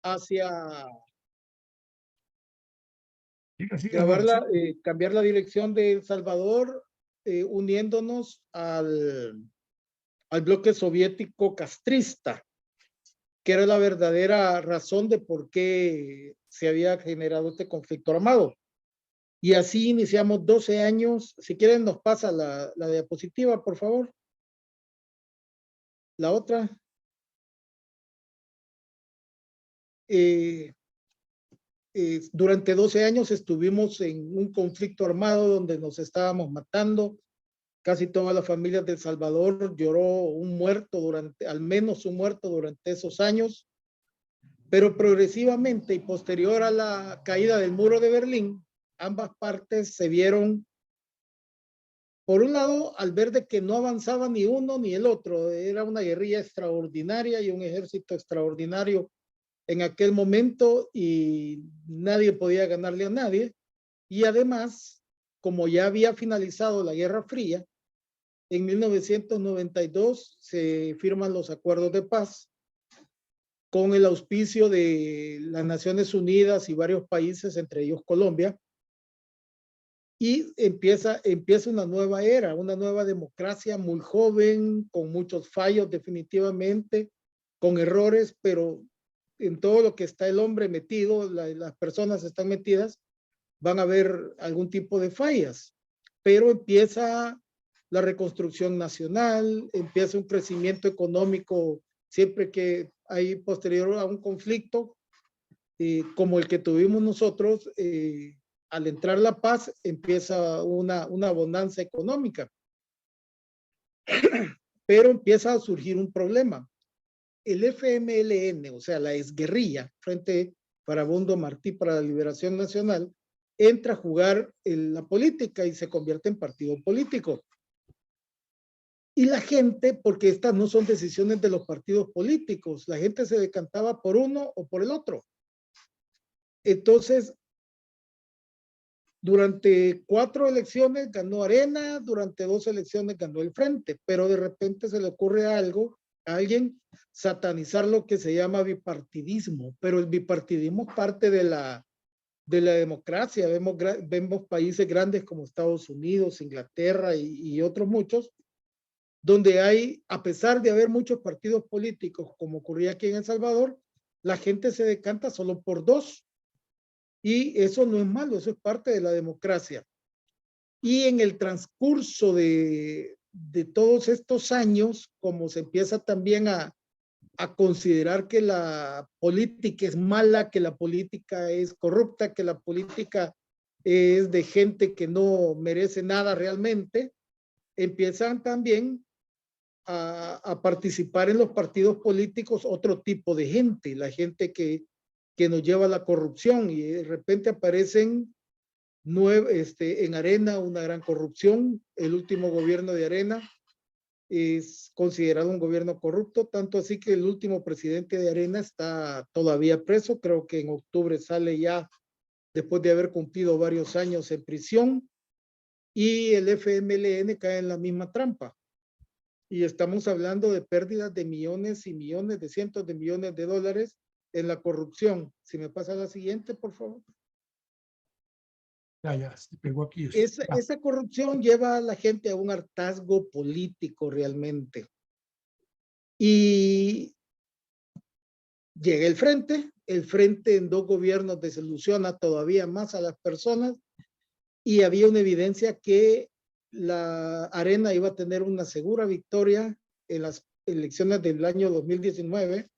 hacia Grabarla, cambiar la dirección de El Salvador, uniéndonos al bloque soviético castrista, que era la verdadera razón de por qué se había generado este conflicto armado. Y así iniciamos 12 años. Si quieren, nos pasa la diapositiva, por favor. La otra. Durante 12 años estuvimos en un conflicto armado donde nos estábamos matando. Casi toda la familia de El Salvador lloró un muerto al menos un muerto durante esos años. Pero progresivamente y posterior a la caída del muro de Berlín, ambas partes se vieron, por un lado, al ver de que no avanzaba ni uno ni el otro. Era una guerrilla extraordinaria y un ejército extraordinario en aquel momento y nadie podía ganarle a nadie. Y además, como ya había finalizado la Guerra Fría, en 1992 se firman los acuerdos de paz con el auspicio de las Naciones Unidas y varios países, entre ellos Colombia, y empieza una nueva era, una nueva democracia muy joven, con muchos fallos definitivamente, con errores, pero en todo lo que está el hombre metido, las personas están metidas, van a haber algún tipo de fallas, pero empieza la reconstrucción nacional, empieza un crecimiento económico siempre que hay posterior a un conflicto como el que tuvimos nosotros. Al entrar la paz empieza una bonanza económica, pero empieza a surgir un problema. El FMLN, o sea, la exguerrilla, Frente Farabundo Martí para la Liberación Nacional, entra a jugar en la política y se convierte en partido político. Y la gente, porque estas no son decisiones de los partidos políticos, la gente se decantaba por uno o por el otro. Entonces, durante 4 elecciones ganó Arena, durante 2 elecciones ganó el Frente, pero de repente se le ocurre a alguien satanizar lo que se llama bipartidismo, pero el bipartidismo es parte de la democracia. Vemos países grandes como Estados Unidos, Inglaterra y otros muchos, donde hay, a pesar de haber muchos partidos políticos, como ocurría aquí en El Salvador, la gente se decanta solo por 2. Y eso no es malo, eso es parte de la democracia. Y en el transcurso de todos estos años, como se empieza también a considerar que la política es mala, que la política es corrupta, que la política es de gente que no merece nada realmente, empiezan también a participar en los partidos políticos otro tipo de gente, la gente que nos lleva a la corrupción, y de repente aparecen en Arena una gran corrupción. El último gobierno de Arena es considerado un gobierno corrupto, tanto así que el último presidente de Arena está todavía preso. Creo que en octubre sale ya después de haber cumplido varios años en prisión, y el FMLN cae en la misma trampa. Y estamos hablando de pérdidas de millones y millones, de cientos de millones de dólares en la corrupción. Si me pasa la siguiente, por favor. Ya, se pegó aquí. Esa corrupción lleva a la gente a un hartazgo político realmente. Y llega el Frente en 2 gobiernos desilusiona todavía más a las personas, y había una evidencia que la Arena iba a tener una segura victoria en las elecciones del año 2019,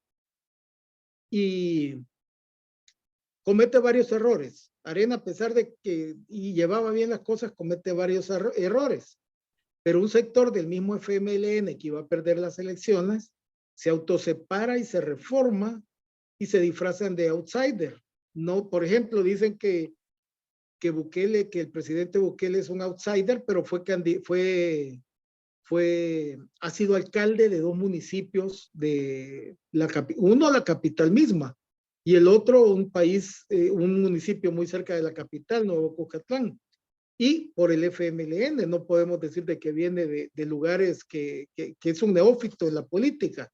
y comete varios errores. Arena, a pesar de que llevaba bien las cosas, comete varios errores. Pero un sector del mismo FMLN que iba a perder las elecciones se autosepara y se reforma y se disfrazan de outsider. No, por ejemplo, dicen que Bukele, que el presidente Bukele es un outsider, pero ha sido alcalde de 2 municipios de uno la capital misma y el otro un municipio muy cerca de la capital, Nuevo Cucatlán. Y por el FMLN, no podemos decir de que viene de lugares que es un neófito en la política.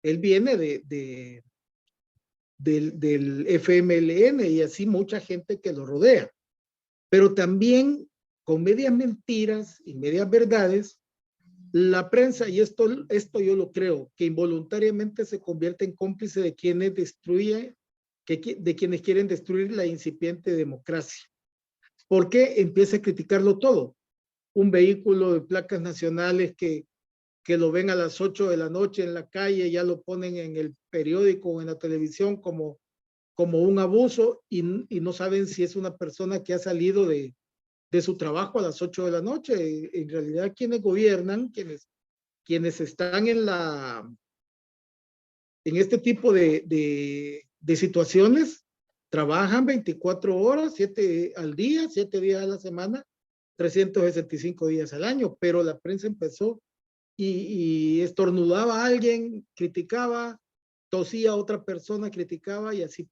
Él viene de del FMLN y así mucha gente que lo rodea. Pero también con medias mentiras y medias verdades, la prensa, y esto yo lo creo, que involuntariamente se convierte en cómplice de quienes de quienes quieren destruir la incipiente democracia. ¿Por qué? Empieza a criticarlo todo. Un vehículo de placas nacionales que lo ven a las 8 de la noche en la calle, ya lo ponen en el periódico o en la televisión como un abuso y no saben si es una persona que ha salido de su trabajo a las 8 de la noche. En realidad, quienes gobiernan, quienes están en este tipo de situaciones, trabajan 24 horas, 7 al día, 7 días a la semana, 365 días al año, pero la prensa empezó y estornudaba a alguien, criticaba, tosía a otra persona, criticaba y así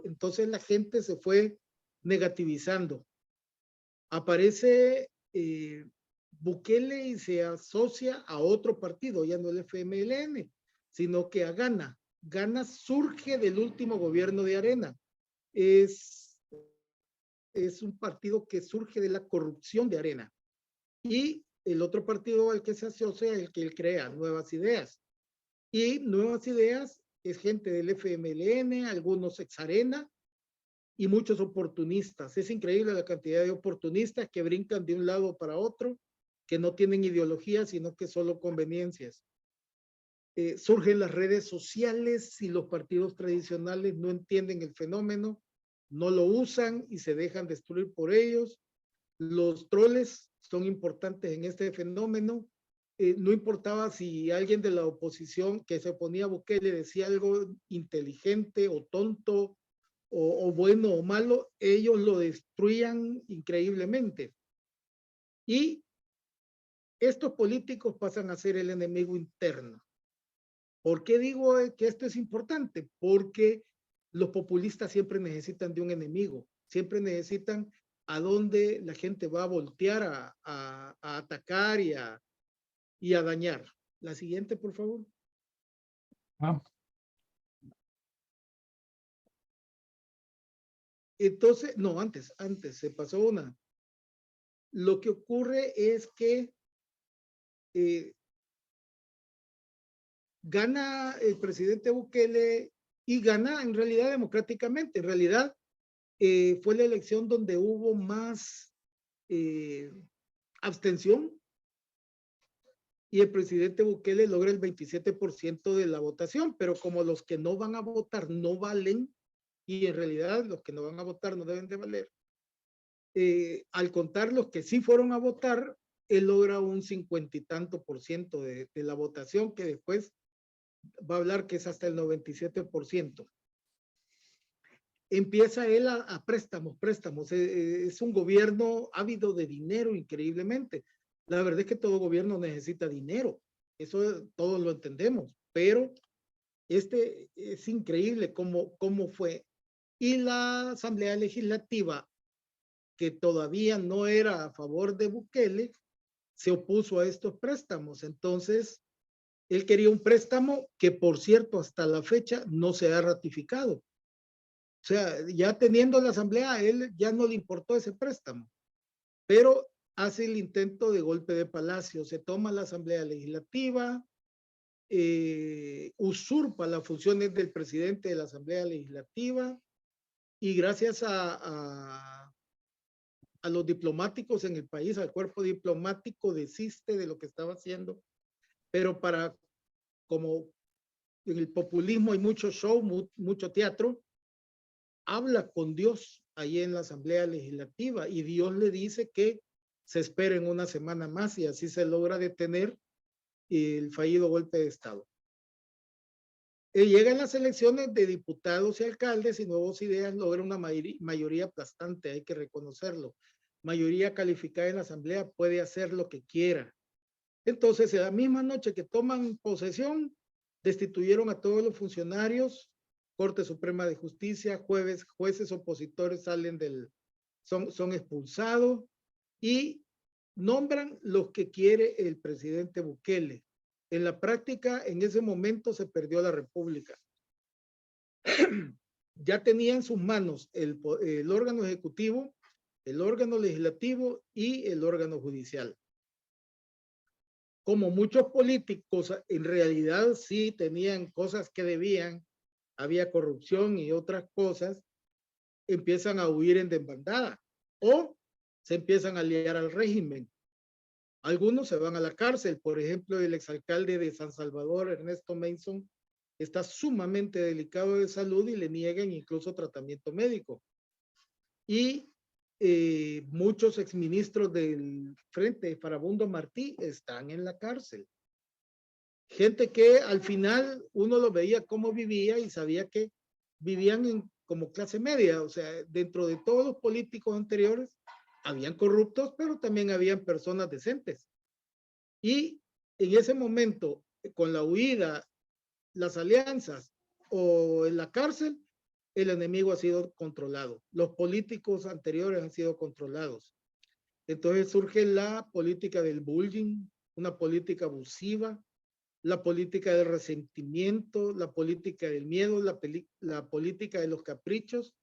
entonces la gente se fue negativizando. Aparece Bukele y se asocia a otro partido, ya no el FMLN, sino que a Gana. Gana surge del último gobierno de Arena. Es un partido que surge de la corrupción de Arena. Y el otro partido al que se asocia es el que él crea, Nuevas Ideas. Y Nuevas Ideas es gente del FMLN, algunos ex Arena y muchos oportunistas. Es increíble la cantidad de oportunistas que brincan de un lado para otro, que no tienen ideología, sino que solo conveniencias. Surgen las redes sociales y los partidos tradicionales no entienden el fenómeno, no lo usan y se dejan destruir por ellos. Los troles son importantes en este fenómeno. No importaba si alguien de la oposición que se oponía a Bukele decía algo inteligente o tonto o bueno o malo, ellos lo destruían increíblemente. Y estos políticos pasan a ser el enemigo interno. ¿Por qué digo que esto es importante? Porque los populistas siempre necesitan de un enemigo, siempre necesitan a dónde la gente va a voltear a atacar y a dañar. La siguiente, por favor. Entonces, no, antes, se pasó una. Lo que ocurre es que gana el presidente Bukele y gana en realidad democráticamente. En realidad fue la elección donde hubo más abstención y el presidente Bukele logra el 27% de la votación, pero como los que no van a votar no valen, y en realidad los que no van a votar no deben de valer, al contar los que sí fueron a votar, él logra un 50 y tanto por ciento de la votación, que después va a hablar que es hasta el 97%. Empieza él a préstamos. Es un gobierno ávido de dinero increíblemente. La verdad es que todo gobierno necesita dinero. Eso todos lo entendemos, pero es increíble cómo fue. Y la Asamblea Legislativa, que todavía no era a favor de Bukele, se opuso a estos préstamos. Entonces, él quería un préstamo que, por cierto, hasta la fecha no se ha ratificado. O sea, ya teniendo la asamblea, a él ya no le importó ese préstamo, pero hace el intento de golpe de palacio, se toma la asamblea legislativa, usurpa las funciones del presidente de la asamblea legislativa y gracias a los diplomáticos en el país, al cuerpo diplomático, desiste de lo que estaba haciendo, pero como en el populismo hay mucho show, mucho teatro, habla con Dios ahí en la Asamblea Legislativa y Dios le dice que se esperen una semana más y así se logra detener el fallido golpe de Estado. Llegan las elecciones de diputados y alcaldes y Nuevas Ideas logra una mayoría aplastante, hay que reconocerlo. Mayoría calificada en la Asamblea, puede hacer lo que quiera. Entonces, en la misma noche que toman posesión, destituyeron a todos los funcionarios, Corte Suprema de Justicia, jueces opositores son expulsados y nombran los que quiere el presidente Bukele. En la práctica, en ese momento se perdió la república. ya tenía en sus manos el órgano ejecutivo, el órgano legislativo y el órgano judicial. Como muchos políticos, en realidad sí tenían cosas que debían, había corrupción y otras cosas, empiezan a huir en desbandada o se empiezan a aliar al régimen. Algunos se van a la cárcel. Por ejemplo, el exalcalde de San Salvador, Ernesto Mason, está sumamente delicado de salud y le niegan incluso tratamiento médico. Y muchos exministros del Frente Farabundo Martí están en la cárcel. Gente que al final uno lo veía cómo vivía y sabía que vivían como clase media. O sea, dentro de todos los políticos anteriores, habían corruptos, pero también habían personas decentes. Y en ese momento, con la huida, las alianzas o en la cárcel, el enemigo ha sido controlado. Los políticos anteriores han sido controlados. Entonces surge la política del bullying, una política abusiva, la política del resentimiento, la política del miedo, la política de los caprichos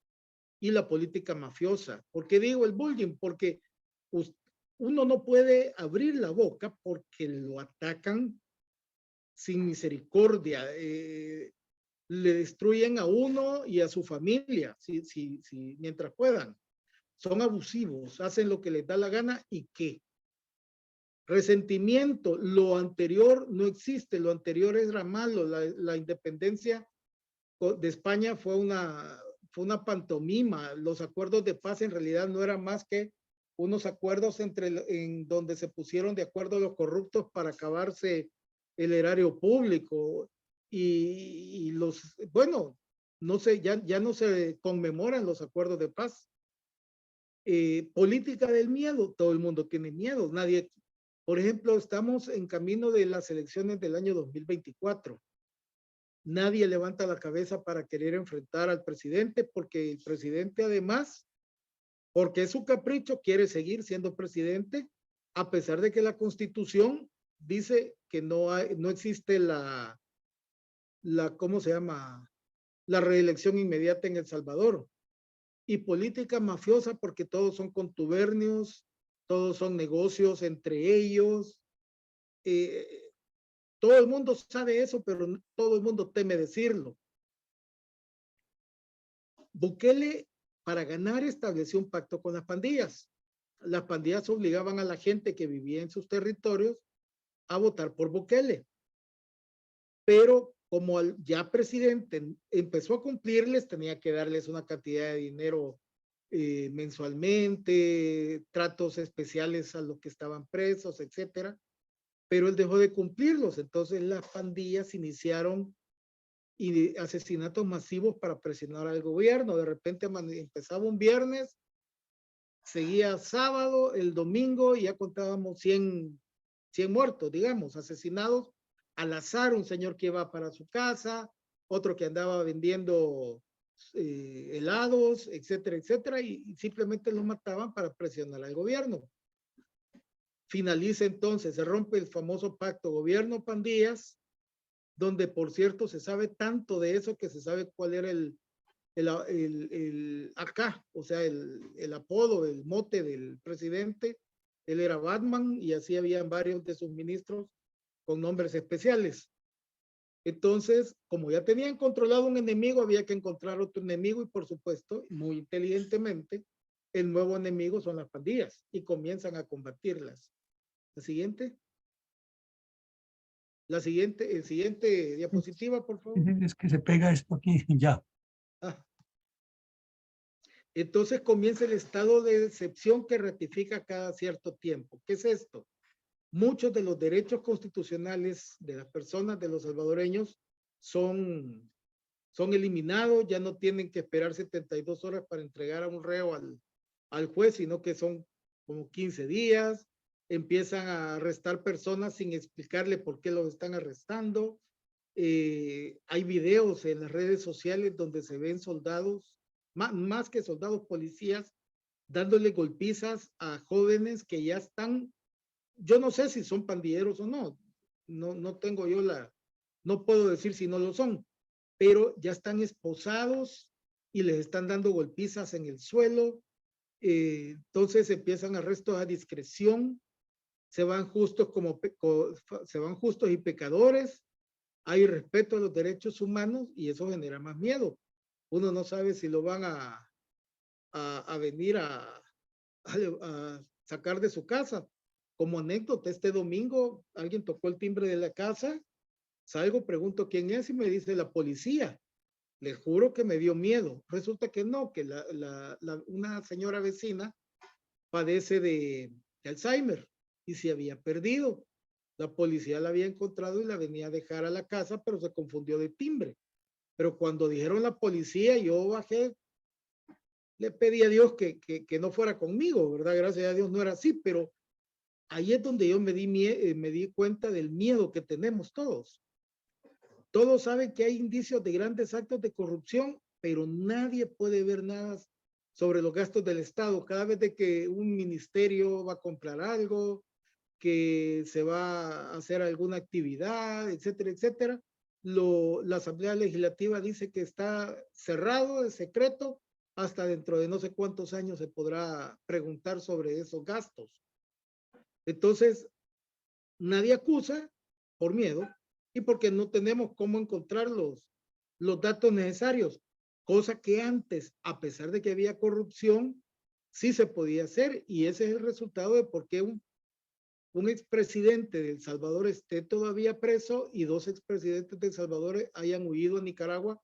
y la política mafiosa. ¿Por qué digo el bullying? Porque uno no puede abrir la boca porque lo atacan sin misericordia. Le destruyen a uno y a su familia mientras puedan. Son abusivos, hacen lo que les da la gana y ¿qué? Resentimiento, lo anterior no existe, lo anterior era malo, la independencia de España fue una pantomima, los acuerdos de paz en realidad no eran más que unos acuerdos en donde se pusieron de acuerdo los corruptos para acabarse el erario público y bueno, no sé, ya no se conmemoran los acuerdos de paz. Política del miedo, todo el mundo tiene miedo, nadie. Por ejemplo, estamos en camino de las elecciones del año 2024. Nadie levanta la cabeza para querer enfrentar al presidente porque el presidente además, porque es su capricho, quiere seguir siendo presidente a pesar de que la Constitución dice que no existe ¿cómo se llama? La reelección inmediata en El Salvador. Y política mafiosa porque todos son contubernios, todos son negocios entre ellos. Todo el mundo sabe eso, pero todo el mundo teme decirlo. Bukele, para ganar, estableció un pacto con las pandillas. Las pandillas obligaban a la gente que vivía en sus territorios a votar por Bukele. Pero como ya presidente empezó a cumplirles, tenía que darles una cantidad de dinero mensualmente, tratos especiales a los que estaban presos, etcétera. Pero él dejó de cumplirlos. Entonces las pandillas iniciaron asesinatos masivos para presionar al gobierno. De repente empezaba un viernes, seguía sábado, el domingo, y ya contábamos 100 muertos, digamos, asesinados al azar, un señor que iba para su casa, otro que andaba vendiendo helados, etcétera, etcétera, y simplemente los mataban para presionar al gobierno. Finaliza entonces, se rompe el famoso pacto gobierno-pandillas, donde por cierto se sabe tanto de eso que se sabe cuál era el acá, o sea, el apodo, el mote del presidente. Él era Batman y así habían varios de sus ministros con nombres especiales. Entonces, como ya tenían controlado un enemigo, había que encontrar otro enemigo y por supuesto, muy inteligentemente, el nuevo enemigo son las pandillas y comienzan a combatirlas. La siguiente. El siguiente diapositiva, por favor. Es que se pega esto aquí, ya. Entonces comienza el estado de excepción que ratifica cada cierto tiempo. ¿Qué es esto? Muchos de los derechos constitucionales de las personas, de los salvadoreños, son eliminados, ya no tienen que esperar 72 horas para entregar a un reo al juez, sino que son como 15 días, empiezan a arrestar personas sin explicarle por qué los están arrestando. Hay videos en las redes sociales donde se ven soldados, más que soldados, policías, dándole golpizas a jóvenes que ya están, yo no sé si son pandilleros o no, no tengo yo no puedo decir si no lo son, pero ya están esposados y les están dando golpizas en el suelo. Entonces empiezan arrestos a discreción, se van justos se van justos y pecadores, hay respeto a los derechos humanos y eso genera más miedo. Uno no sabe si lo van a venir a sacar de su casa. Como anécdota, este domingo alguien tocó el timbre de la casa, salgo, pregunto quién es y me dice la policía. Les juro que me dio miedo. Resulta que no, que una señora vecina padece de Alzheimer y se había perdido. La policía la había encontrado y la venía a dejar a la casa, pero se confundió de timbre. Pero cuando dijeron la policía, yo bajé, le pedí a Dios que no fuera conmigo, ¿verdad? Gracias a Dios no era así, pero ahí es donde yo me di cuenta del miedo que tenemos todos. Todos saben que hay indicios de grandes actos de corrupción, pero nadie puede ver nada sobre los gastos del Estado. Cada vez de que un ministerio va a comprar algo, que se va a hacer alguna actividad, etcétera, etcétera, la Asamblea Legislativa dice que está cerrado, es secreto, hasta dentro de no sé cuántos años se podrá preguntar sobre esos gastos. Entonces, nadie acusa por miedo y porque no tenemos cómo encontrar los datos necesarios, cosa que antes, a pesar de que había corrupción, sí se podía hacer, y ese es el resultado de por qué un expresidente de El Salvador esté todavía preso y dos expresidentes de El Salvador hayan huido a Nicaragua,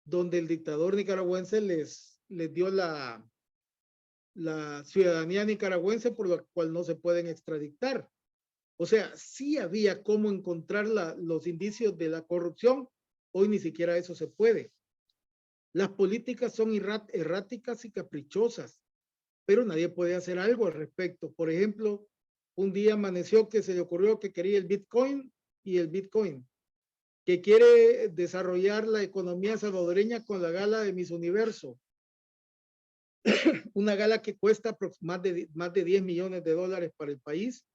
donde el dictador nicaragüense les dio la ciudadanía nicaragüense, por la cual no se pueden extraditar. O sea, sí había cómo encontrar los indicios de la corrupción. Hoy ni siquiera eso se puede. Las políticas son erráticas y caprichosas, pero nadie puede hacer algo al respecto. Por ejemplo, un día amaneció que se le ocurrió que quería el Bitcoin y el Bitcoin, que quiere desarrollar la economía salvadoreña con la gala de Miss Universo. Una gala que cuesta más de 10 millones de dólares para el país.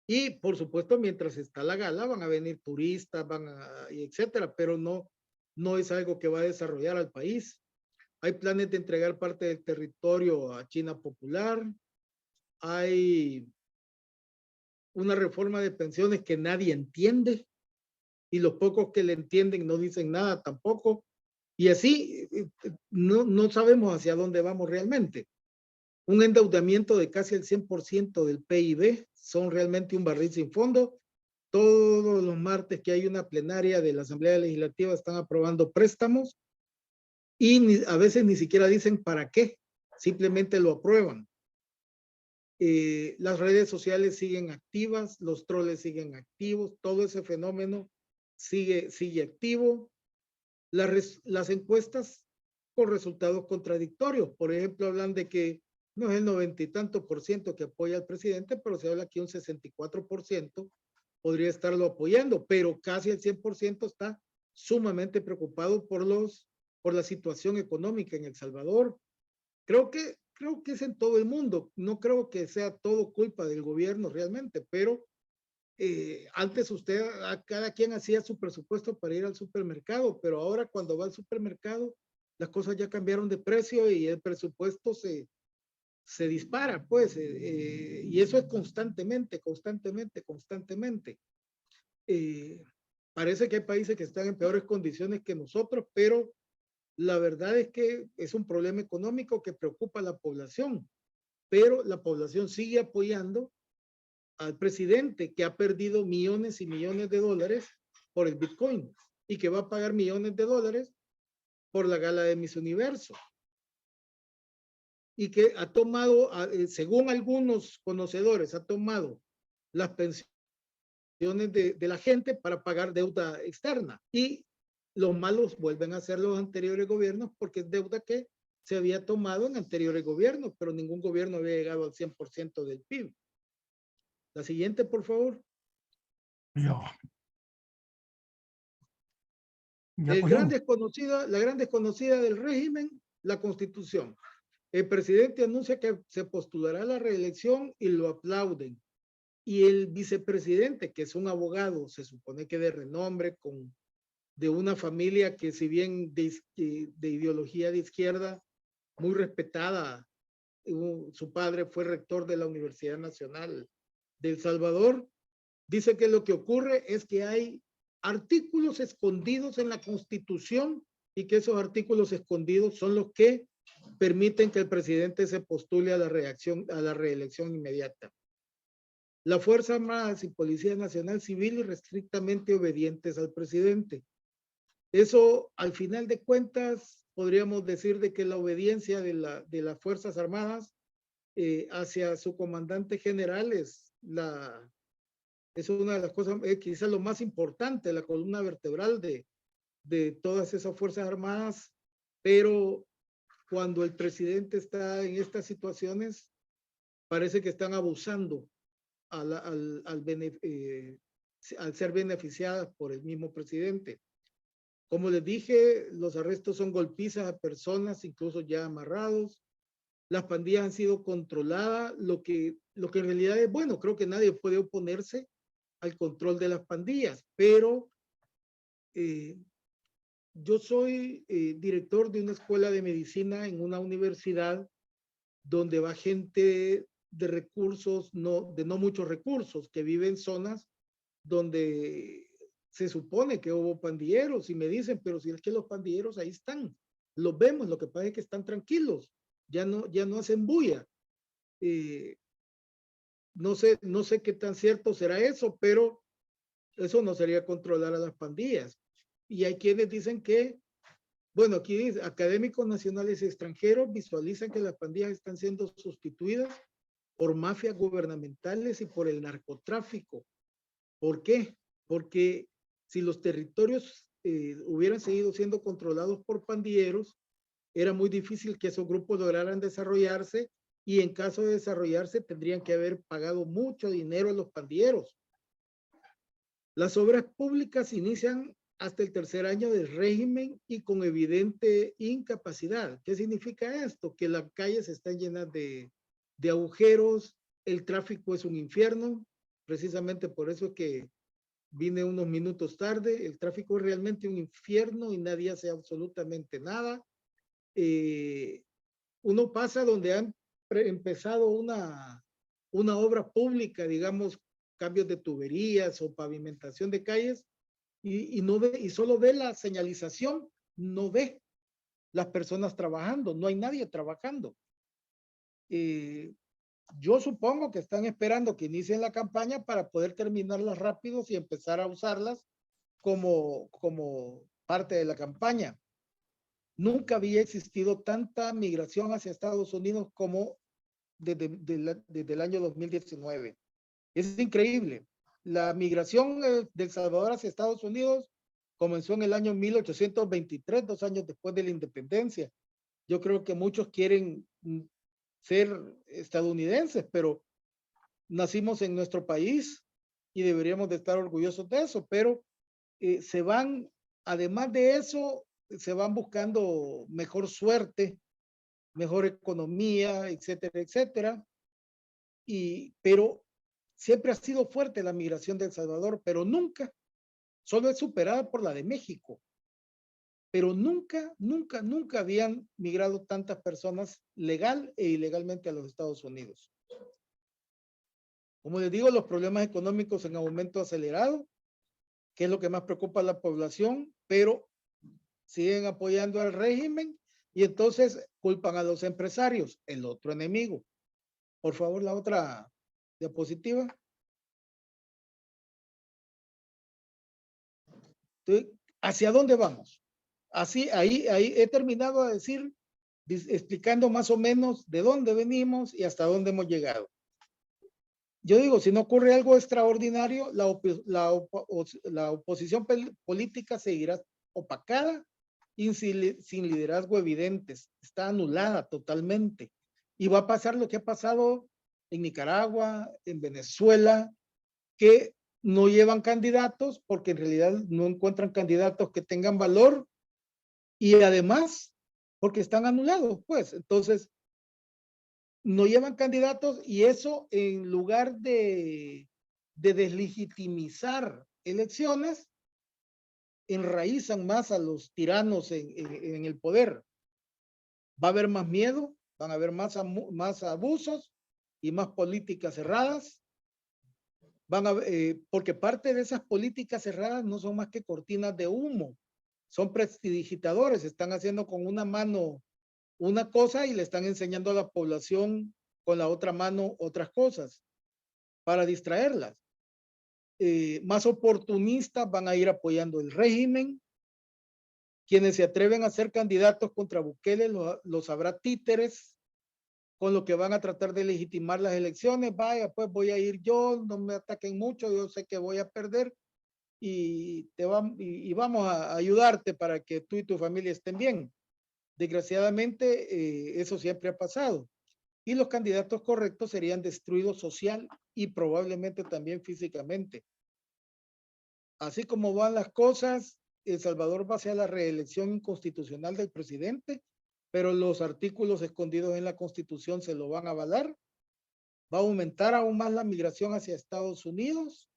Y por supuesto, mientras está la gala, van a venir turistas, etcétera, pero no es algo que va a desarrollar al país. Hay planes de entregar parte del territorio a China Popular. Hay una reforma de pensiones que nadie entiende y los pocos que le entienden no dicen nada tampoco. Y así no sabemos hacia dónde vamos realmente. Un endeudamiento de casi el 100% del PIB, son realmente un barril sin fondo. Todos los martes que hay una plenaria de la Asamblea Legislativa están aprobando préstamos y a veces ni siquiera dicen para qué, simplemente lo aprueban. Las redes sociales siguen activas, los troles siguen activos, todo ese fenómeno sigue activo. Las encuestas con resultados contradictorios, por ejemplo, hablan de que no es el 90 y tanto por ciento que apoya al presidente, pero se habla que un 64% podría estarlo apoyando, pero casi el 100% está sumamente preocupado por la situación económica en El Salvador. Creo que es en todo el mundo. No creo que sea todo culpa del gobierno realmente, pero antes cada quien hacía su presupuesto para ir al supermercado, pero ahora cuando va al supermercado, las cosas ya cambiaron de precio y el presupuesto se dispara, pues, y eso es constantemente. Parece que hay países que están en peores condiciones que nosotros, pero la verdad es que es un problema económico que preocupa a la población, pero la población sigue apoyando al presidente que ha perdido millones y millones de dólares por el Bitcoin y que va a pagar millones de dólares por la gala de Miss Universo. Y que ha tomado, según algunos conocedores, ha tomado las pensiones de la gente para pagar deuda externa. Y los malos vuelven a ser los anteriores gobiernos porque es deuda que se había tomado en anteriores gobiernos, pero ningún gobierno había llegado al 100% del PIB. La siguiente, por favor. La gran desconocida del régimen, la Constitución. El presidente anuncia que se postulará a la reelección y lo aplauden. Y el vicepresidente, que es un abogado, se supone que de renombre, con de una familia que si bien de ideología de izquierda, muy respetada, su padre fue rector de la Universidad Nacional de El Salvador, dice que lo que ocurre es que hay artículos escondidos en la Constitución y que esos artículos escondidos son los que permiten que el presidente se postule a la reelección inmediata. La Fuerza Armada y Policía Nacional Civil y restrictamente obedientes al presidente. Eso, al final de cuentas, podríamos decir de que la obediencia de las Fuerzas Armadas hacia su comandante general es una de las cosas, quizás lo más importante, la columna vertebral de todas esas Fuerzas Armadas, pero cuando el presidente está en estas situaciones, parece que están abusando al ser beneficiadas por el mismo presidente. Como les dije, los arrestos son golpizas a personas, incluso ya amarrados. Las pandillas han sido controladas, lo que en realidad es bueno. Creo que nadie puede oponerse al control de las pandillas, pero yo soy director de una escuela de medicina en una universidad donde va gente de recursos, de no muchos recursos, que vive en zonas donde se supone que hubo pandilleros y me dicen, pero si es que los pandilleros ahí están, los vemos, lo que pasa es que están tranquilos, ya no hacen bulla. No sé qué tan cierto será eso, pero eso no sería controlar a las pandillas. Y hay quienes dicen que, bueno, aquí dice, académicos nacionales y extranjeros visualizan que las pandillas están siendo sustituidas por mafias gubernamentales y por el narcotráfico. ¿Por qué? Porque si los territorios hubieran seguido siendo controlados por pandilleros, era muy difícil que esos grupos lograran desarrollarse y en caso de desarrollarse tendrían que haber pagado mucho dinero a los pandilleros. Las obras públicas inician hasta el tercer año del régimen y con evidente incapacidad. ¿Qué significa esto? Que las calles están llenas de agujeros, el tráfico es un infierno, precisamente por eso es que vine unos minutos tarde, el tráfico es realmente un infierno y nadie hace absolutamente nada. Uno pasa donde han empezado una obra pública, digamos, cambios de tuberías o pavimentación de calles, no ve, y solo ve la señalización, no ve las personas trabajando, no hay nadie trabajando. Yo supongo que están esperando que inicien la campaña para poder terminarlas rápido y empezar a usarlas como parte de la campaña. Nunca había existido tanta migración hacia Estados Unidos como desde el año 2019. Es increíble. La migración de El Salvador hacia Estados Unidos comenzó en el año 1823, 2 años después de la independencia. Yo creo que muchos quieren ser estadounidenses, pero nacimos en nuestro país y deberíamos de estar orgullosos de eso, pero se van, además de eso, se van buscando mejor suerte, mejor economía, etcétera, etcétera. Pero siempre ha sido fuerte la migración de El Salvador, pero nunca, solo es superada por la de México, pero nunca habían migrado tantas personas legal e ilegalmente a los Estados Unidos. Como les digo, los problemas económicos en aumento acelerado, que es lo que más preocupa a la población, pero siguen apoyando al régimen y entonces culpan a los empresarios, el otro enemigo. Por favor, la otra diapositiva. Entonces, ¿hacia dónde vamos? Así, ahí he terminado de decir, explicando más o menos de dónde venimos y hasta dónde hemos llegado. Yo digo, si no ocurre algo extraordinario, la oposición política seguirá opacada y sin liderazgo evidentes. Está anulada totalmente. Y va a pasar lo que ha pasado en Nicaragua, en Venezuela, que no llevan candidatos porque en realidad no encuentran candidatos que tengan valor y además porque están anulados, pues. Entonces, no llevan candidatos y eso en lugar de deslegitimizar elecciones, enraizan más a los tiranos en el poder. Va a haber más miedo, van a haber más abusos y más políticas cerradas. Porque parte de esas políticas cerradas no son más que cortinas de humo, son prestidigitadores, están haciendo con una mano una cosa y le están enseñando a la población con la otra mano otras cosas para distraerlas. Más oportunistas van a ir apoyando el régimen. Quienes se atreven a ser candidatos contra Bukele los habrá títeres, con lo que van a tratar de legitimar las elecciones. Vaya, pues voy a ir yo, no me ataquen mucho, yo sé que voy a perder y vamos a ayudarte para que tú y tu familia estén bien. Desgraciadamente, eso siempre ha pasado. Y los candidatos correctos serían destruidos social y probablemente también físicamente. Así como van las cosas, El Salvador va hacia la reelección inconstitucional del presidente, pero los artículos escondidos en la Constitución se lo van a avalar. Va a aumentar aún más la migración hacia Estados Unidos.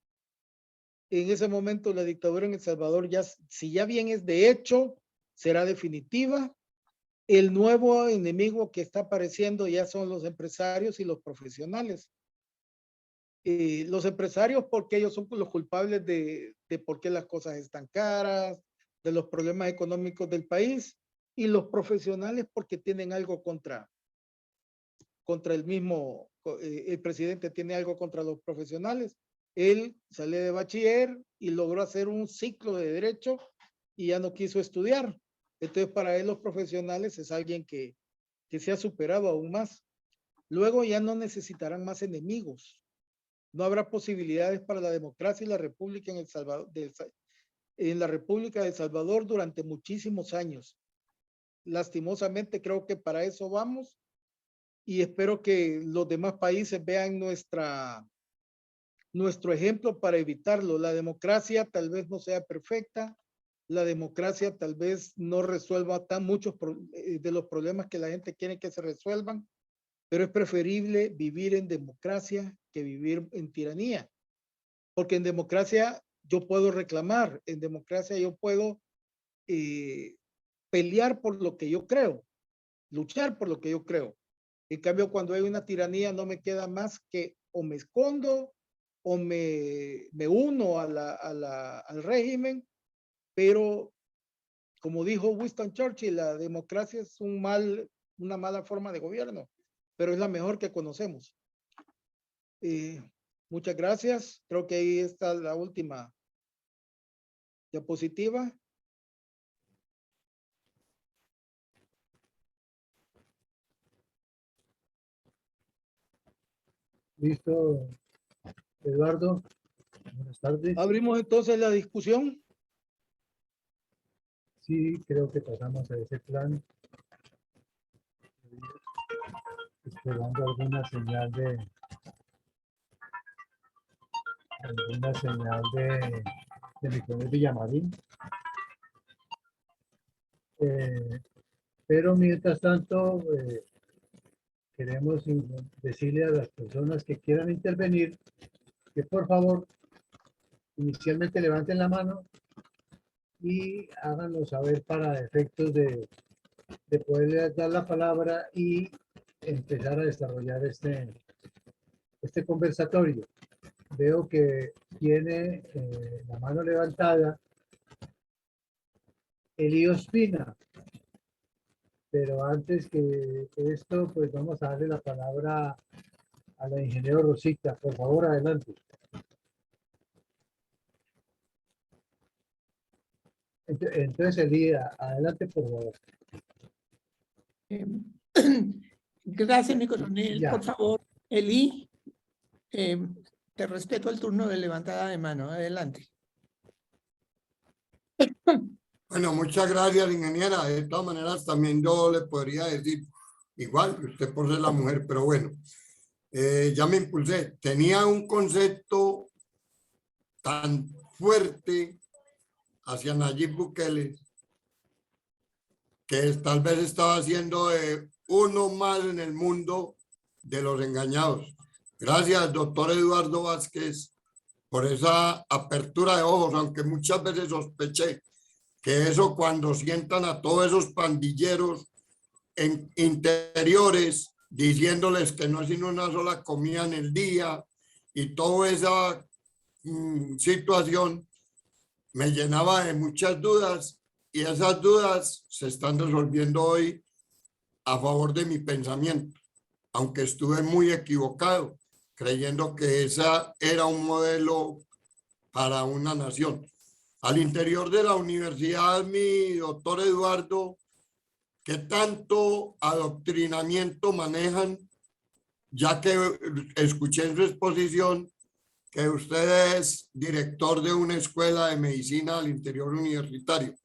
En ese momento la dictadura en El Salvador, si ya bien es de hecho, será definitiva. El nuevo enemigo que está apareciendo ya son los empresarios y los profesionales. Los empresarios porque ellos son los culpables de por qué las cosas están caras, de los problemas económicos del país, y los profesionales porque tienen algo contra el mismo, el presidente tiene algo contra los profesionales. Él sale de bachiller y logró hacer un ciclo de derecho y ya no quiso estudiar. Entonces para él los profesionales es alguien que se ha superado aún más. Luego ya no necesitarán más enemigos. No habrá posibilidades para la democracia y la república en El Salvador, en la República de El Salvador durante muchísimos años. Lastimosamente creo que para eso vamos y espero que los demás países vean nuestro ejemplo para evitarlo. La democracia tal vez no sea perfecta, la democracia tal vez no resuelva muchos de los problemas que la gente quiere que se resuelvan, pero es preferible vivir en democracia que vivir en tiranía, porque en democracia yo puedo reclamar, en democracia yo puedo pelear por lo que yo creo, luchar por lo que yo creo. En cambio, cuando hay una tiranía no me queda más que o me escondo o me uno al régimen, pero como dijo Winston Churchill, la democracia es una mala forma de gobierno, pero es la mejor que conocemos. Muchas gracias. Creo que ahí está la última diapositiva. Listo, Eduardo. Buenas tardes. Abrimos entonces la discusión. Sí, creo que pasamos a ese plan. Esperando alguna señal de Nicolás Villamarín. Pero mientras tanto, queremos decirle a las personas que quieran intervenir que por favor inicialmente levanten la mano y háganlo saber para efectos de poderle dar la palabra y empezar a desarrollar este conversatorio. Veo que tiene la mano levantada Elío Espina, pero antes que esto, pues vamos a darle la palabra a la ingeniera Rosita. Por favor, adelante. Entonces, Elía, adelante, por favor. Gracias, mi coronel. Ya. Por favor, Eli, te respeto el turno de levantada de mano. Adelante. Bueno, muchas gracias, ingeniera. De todas maneras, también yo le podría decir, igual, usted por ser la mujer, pero bueno, ya me impulsé. Tenía un concepto tan fuerte hacia Nayib Bukele que tal vez estaba siendo uno más en el mundo de los engañados. Gracias, doctor Eduardo Vázquez, por esa apertura de ojos, aunque muchas veces sospeché que eso cuando sientan a todos esos pandilleros en interiores diciéndoles que no es sino una sola comida en el día y toda esa situación me llenaba de muchas dudas y esas dudas se están resolviendo hoy a favor de mi pensamiento, aunque estuve muy equivocado creyendo que esa era un modelo para una nación. Al interior de la universidad, mi doctor Eduardo, ¿qué tanto adoctrinamiento manejan? Ya que escuché en su exposición que usted es director de una escuela de medicina al interior universitario.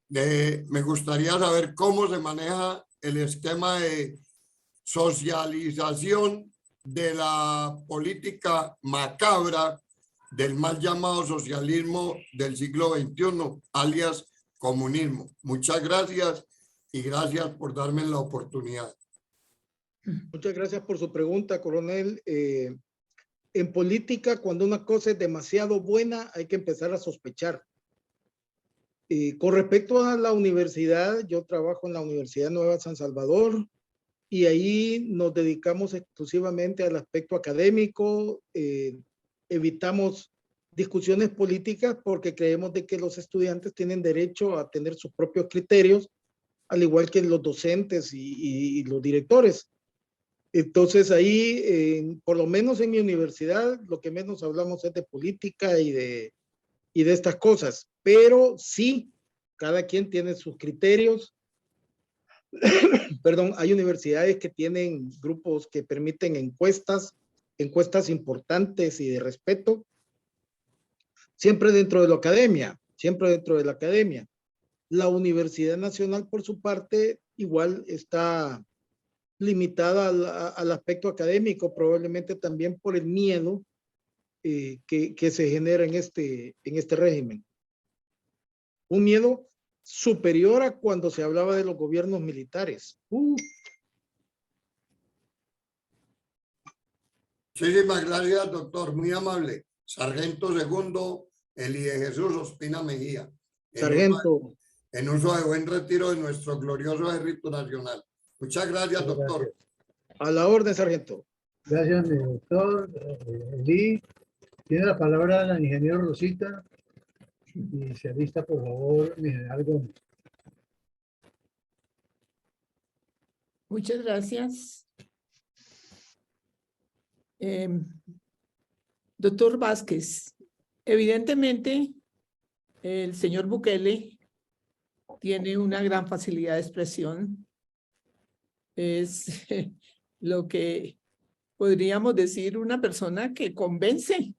Me gustaría saber cómo se maneja el esquema de socialización de la política macabra del mal llamado socialismo del siglo XXI, alias comunismo. Muchas gracias y gracias por darme la oportunidad. Muchas gracias por su pregunta, coronel. En política, cuando una cosa es demasiado buena, hay que empezar a sospechar. Con respecto a la universidad, yo trabajo en la Universidad Nueva San Salvador y ahí nos dedicamos exclusivamente al aspecto académico. Evitamos discusiones políticas porque creemos de que los estudiantes tienen derecho a tener sus propios criterios, al igual que los docentes y los directores. Entonces ahí, por lo menos en mi universidad, lo que menos hablamos es de política y de estas cosas, pero sí, cada quien tiene sus criterios. Perdón, hay universidades que tienen grupos que permiten encuestas importantes y de respeto, siempre dentro de la academia, siempre dentro de la academia. La Universidad Nacional, por su parte, igual está limitada al aspecto académico, probablemente también por el miedo que se genera en este régimen. Un miedo superior a cuando se hablaba de los gobiernos militares. Muchísimas gracias, doctor. Muy amable. Sargento segundo, Eli de Jesús Ospina Mejía. Sargento. En uso de buen retiro de nuestro glorioso ejército nacional. Muchas gracias, doctor. Gracias. A la orden, sargento. Gracias, mi doctor. Eli, tiene la palabra la ingeniero Rosita y se alista, por favor, mi general Gómez. Muchas gracias. Doctor Vázquez, evidentemente el señor Bukele tiene una gran facilidad de expresión. Es lo que podríamos decir una persona que convence.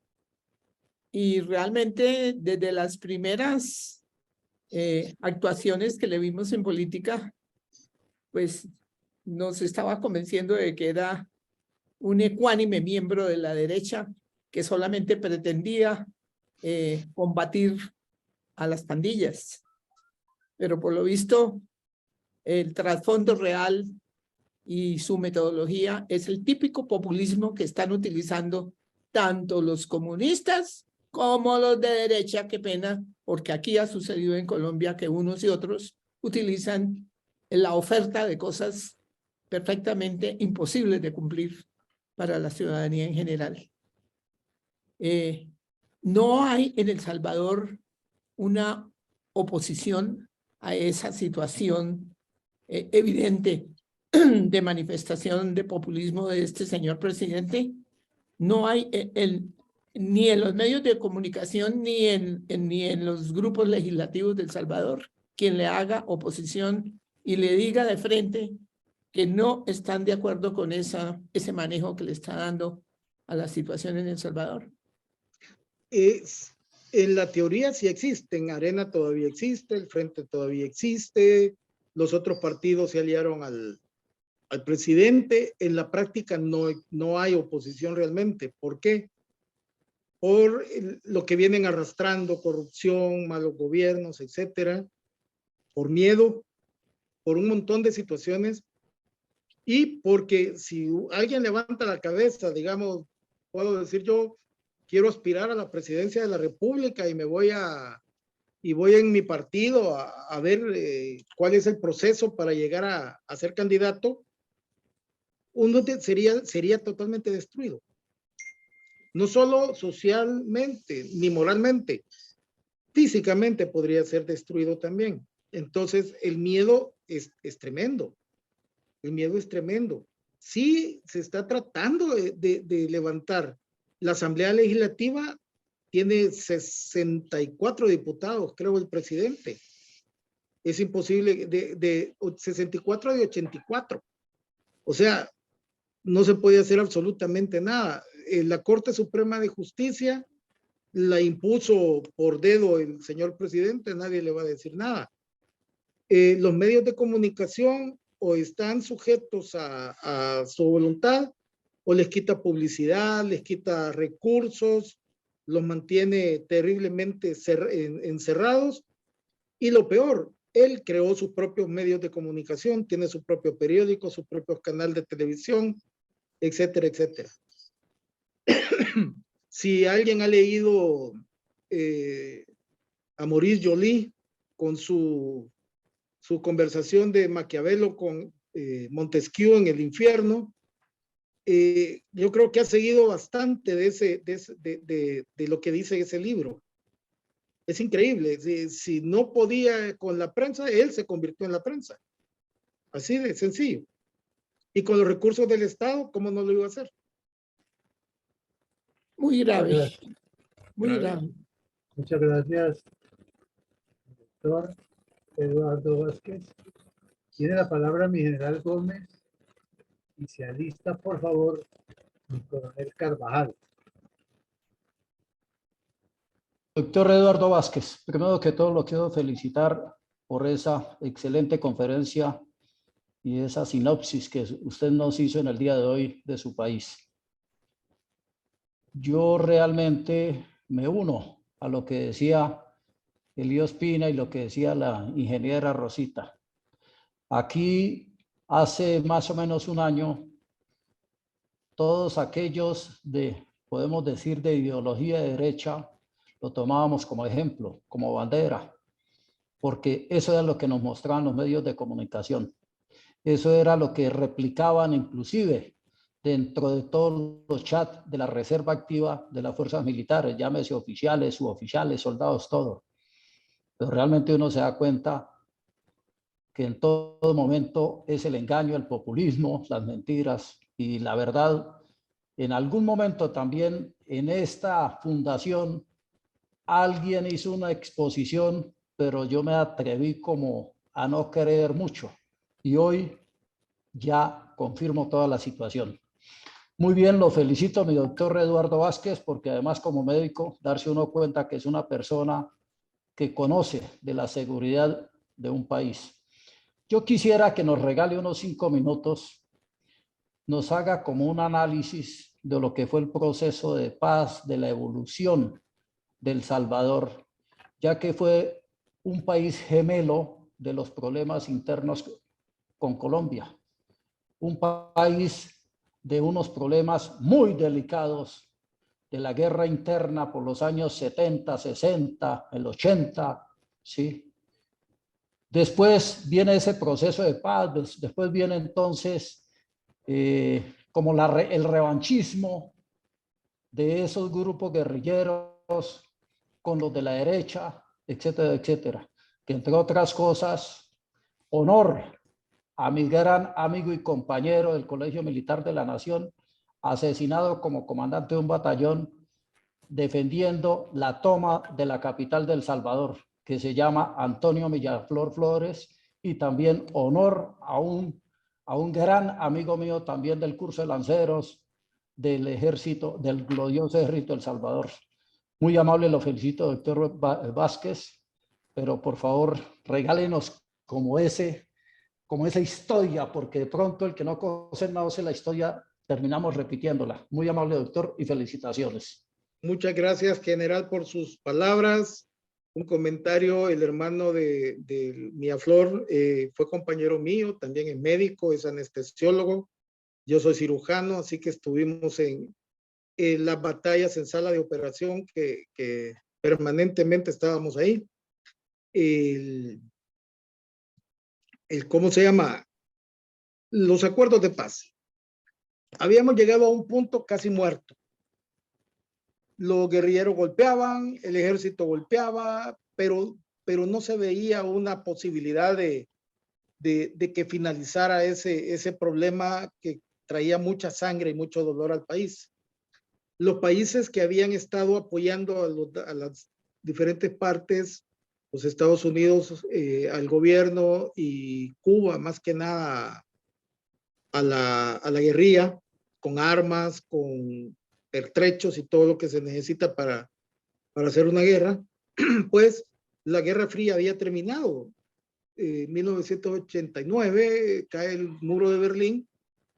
Y realmente desde las primeras actuaciones que le vimos en política, pues nos estaba convenciendo de que era un ecuánime miembro de la derecha que solamente pretendía combatir a las pandillas. Pero por lo visto, el trasfondo real y su metodología es el típico populismo que están utilizando tanto los comunistas como los de derecha. Qué pena, porque aquí ha sucedido en Colombia que unos y otros utilizan la oferta de cosas perfectamente imposibles de cumplir para la ciudadanía en general. No hay en El Salvador una oposición a esa situación evidente de manifestación de populismo de este señor presidente. No hay ni en los medios de comunicación ni en los grupos legislativos de El Salvador quien le haga oposición y le diga de frente que no están de acuerdo con ese manejo que le está dando a la situación en El Salvador. En la teoría sí existen, Arena todavía existe, el Frente todavía existe, los otros partidos se aliaron al presidente. En la práctica no hay oposición realmente. ¿Por qué? Por lo que vienen arrastrando, corrupción, malos gobiernos, etcétera, por miedo, por un montón de situaciones. Y porque si alguien levanta la cabeza, digamos, puedo decir yo, quiero aspirar a la presidencia de la República y me voy a y voy en mi partido a ver cuál es el proceso para llegar a ser candidato, uno sería totalmente destruido. No solo socialmente ni moralmente, físicamente podría ser destruido también. Entonces, el miedo es tremendo. El miedo es tremendo. Sí, se está tratando de levantar. La Asamblea Legislativa tiene 64 diputados, creo, el presidente. Es imposible, de 64 de 84. O sea, no se puede hacer absolutamente nada. La Corte Suprema de Justicia la impuso por dedo el señor presidente, nadie le va a decir nada. Los medios de comunicación o están sujetos a su voluntad o les quita publicidad, les quita recursos, los mantiene terriblemente encerrados. Y lo peor, él creó sus propios medios de comunicación, tiene su propio periódico, su propio canal de televisión, etcétera, etcétera. Si alguien ha leído a Maurice Joly con su conversación de Maquiavelo con Montesquieu en el infierno, yo creo que ha seguido bastante de lo que dice ese libro. Es increíble. Si no podía con la prensa, él se convirtió en la prensa. Así de sencillo. Y con los recursos del Estado, ¿cómo no lo iba a hacer? Muy grave, muy grave. Muchas gracias, doctor Eduardo Vázquez. Tiene la palabra mi general Gómez y se alista, por favor, mi coronel Carvajal. Doctor Eduardo Vázquez, primero que todo lo quiero felicitar por esa excelente conferencia y esa sinopsis que usted nos hizo en el día de hoy de su país. Yo realmente me uno a lo que decía Elío Espina y lo que decía la ingeniera Rosita. Aquí hace más o menos un año, todos aquellos podemos decir, de ideología de derecha, lo tomábamos como ejemplo, como bandera, porque eso era lo que nos mostraban los medios de comunicación. Eso era lo que replicaban inclusive dentro de todos los chats de la reserva activa de las fuerzas militares, llámese oficiales, suboficiales, soldados, todo. Pero realmente uno se da cuenta que en todo momento es el engaño, el populismo, las mentiras y la verdad. En algún momento también en esta fundación alguien hizo una exposición, pero yo me atreví como a no creer mucho y hoy ya confirmo toda la situación. Muy bien, lo felicito, mi doctor Eduardo Vázquez, porque además como médico darse uno cuenta que es una persona que conoce de la seguridad de un país. Yo quisiera que nos regale unos 5 minutos, nos haga como un análisis de lo que fue el proceso de paz, de la evolución de El Salvador, ya que fue un país gemelo de los problemas internos con Colombia, un país de unos problemas muy delicados de la guerra interna por los años 70, 60, el 80, ¿sí? Después viene ese proceso de paz, después viene entonces como el revanchismo de esos grupos guerrilleros con los de la derecha, etcétera, etcétera. Que entre otras cosas, honor a mi gran amigo y compañero del Colegio Militar de la Nación, asesinado como comandante de un batallón defendiendo la toma de la capital de El Salvador, que se llama Antonio Millaflor Flores, y también honor a un gran amigo mío también del curso de lanceros del ejército, del glorioso ejército de El Salvador. Muy amable, lo felicito, doctor Vázquez, pero por favor regálenos como esa historia, porque de pronto el que no conoce la historia terminamos repitiéndola. Muy amable, doctor, y felicitaciones. Muchas gracias, general, por sus palabras. Un comentario, el hermano de Millaflor fue compañero mío, también es médico, es anestesiólogo. Yo soy cirujano, así que estuvimos en las batallas en sala de operación que permanentemente estábamos ahí. ¿cómo se llama? Los acuerdos de paz. Habíamos llegado a un punto casi muerto. Los guerrilleros golpeaban, el ejército golpeaba, pero no se veía una posibilidad de que finalizara ese problema que traía mucha sangre y mucho dolor al país. Los países que habían estado apoyando a las diferentes partes, los Estados Unidos al gobierno y Cuba más que nada a la guerrilla, con armas, con pertrechos y todo lo que se necesita para hacer una guerra, pues la Guerra Fría había terminado. En 1989 cae el muro de Berlín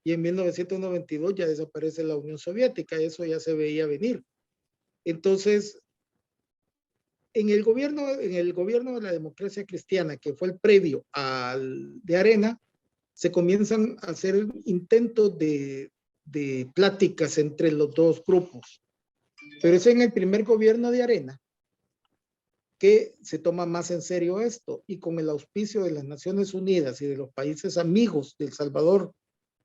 y en 1992 ya desaparece la Unión Soviética. Eso ya se veía venir. Entonces, en el gobierno de la democracia cristiana, que fue el previo al de Arena, se comienzan a hacer intentos de pláticas entre los dos grupos. Pero es en el primer gobierno de Arena que se toma más en serio esto, y con el auspicio de las Naciones Unidas y de los países amigos de El Salvador,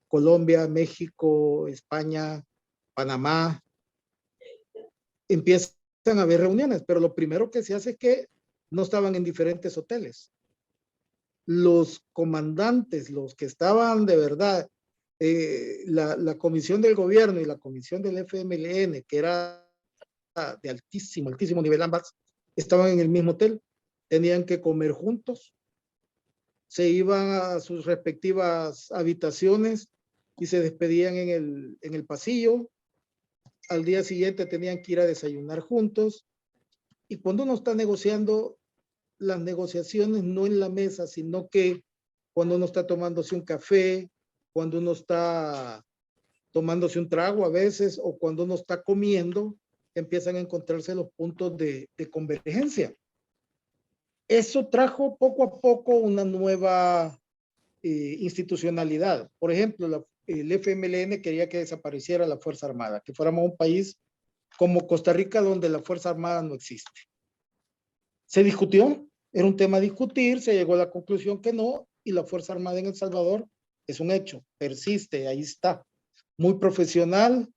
Colombia, México, España, Panamá, empiezan a haber reuniones, pero lo primero que se hace es que no estaban en diferentes hoteles. Los comandantes, los que estaban de verdad, la comisión del gobierno y la comisión del FMLN, que era de altísimo nivel ambas, estaban en el mismo hotel, tenían que comer juntos, se iban a sus respectivas habitaciones y se despedían en el pasillo. Al día siguiente tenían que ir a desayunar juntos. Y cuando uno está negociando, las negociaciones no en la mesa, sino que cuando uno está tomándose un café, cuando uno está tomándose un trago a veces, o cuando uno está comiendo, empiezan a encontrarse los puntos de convergencia. Eso trajo poco a poco una nueva institucionalidad. Por ejemplo, el FMLN quería que desapareciera la Fuerza Armada, que fuéramos un país como Costa Rica donde la Fuerza Armada no existe. Se discutió, era un tema a discutir, se llegó a la conclusión que no, y la Fuerza Armada en El Salvador es un hecho, persiste, ahí está, muy profesional.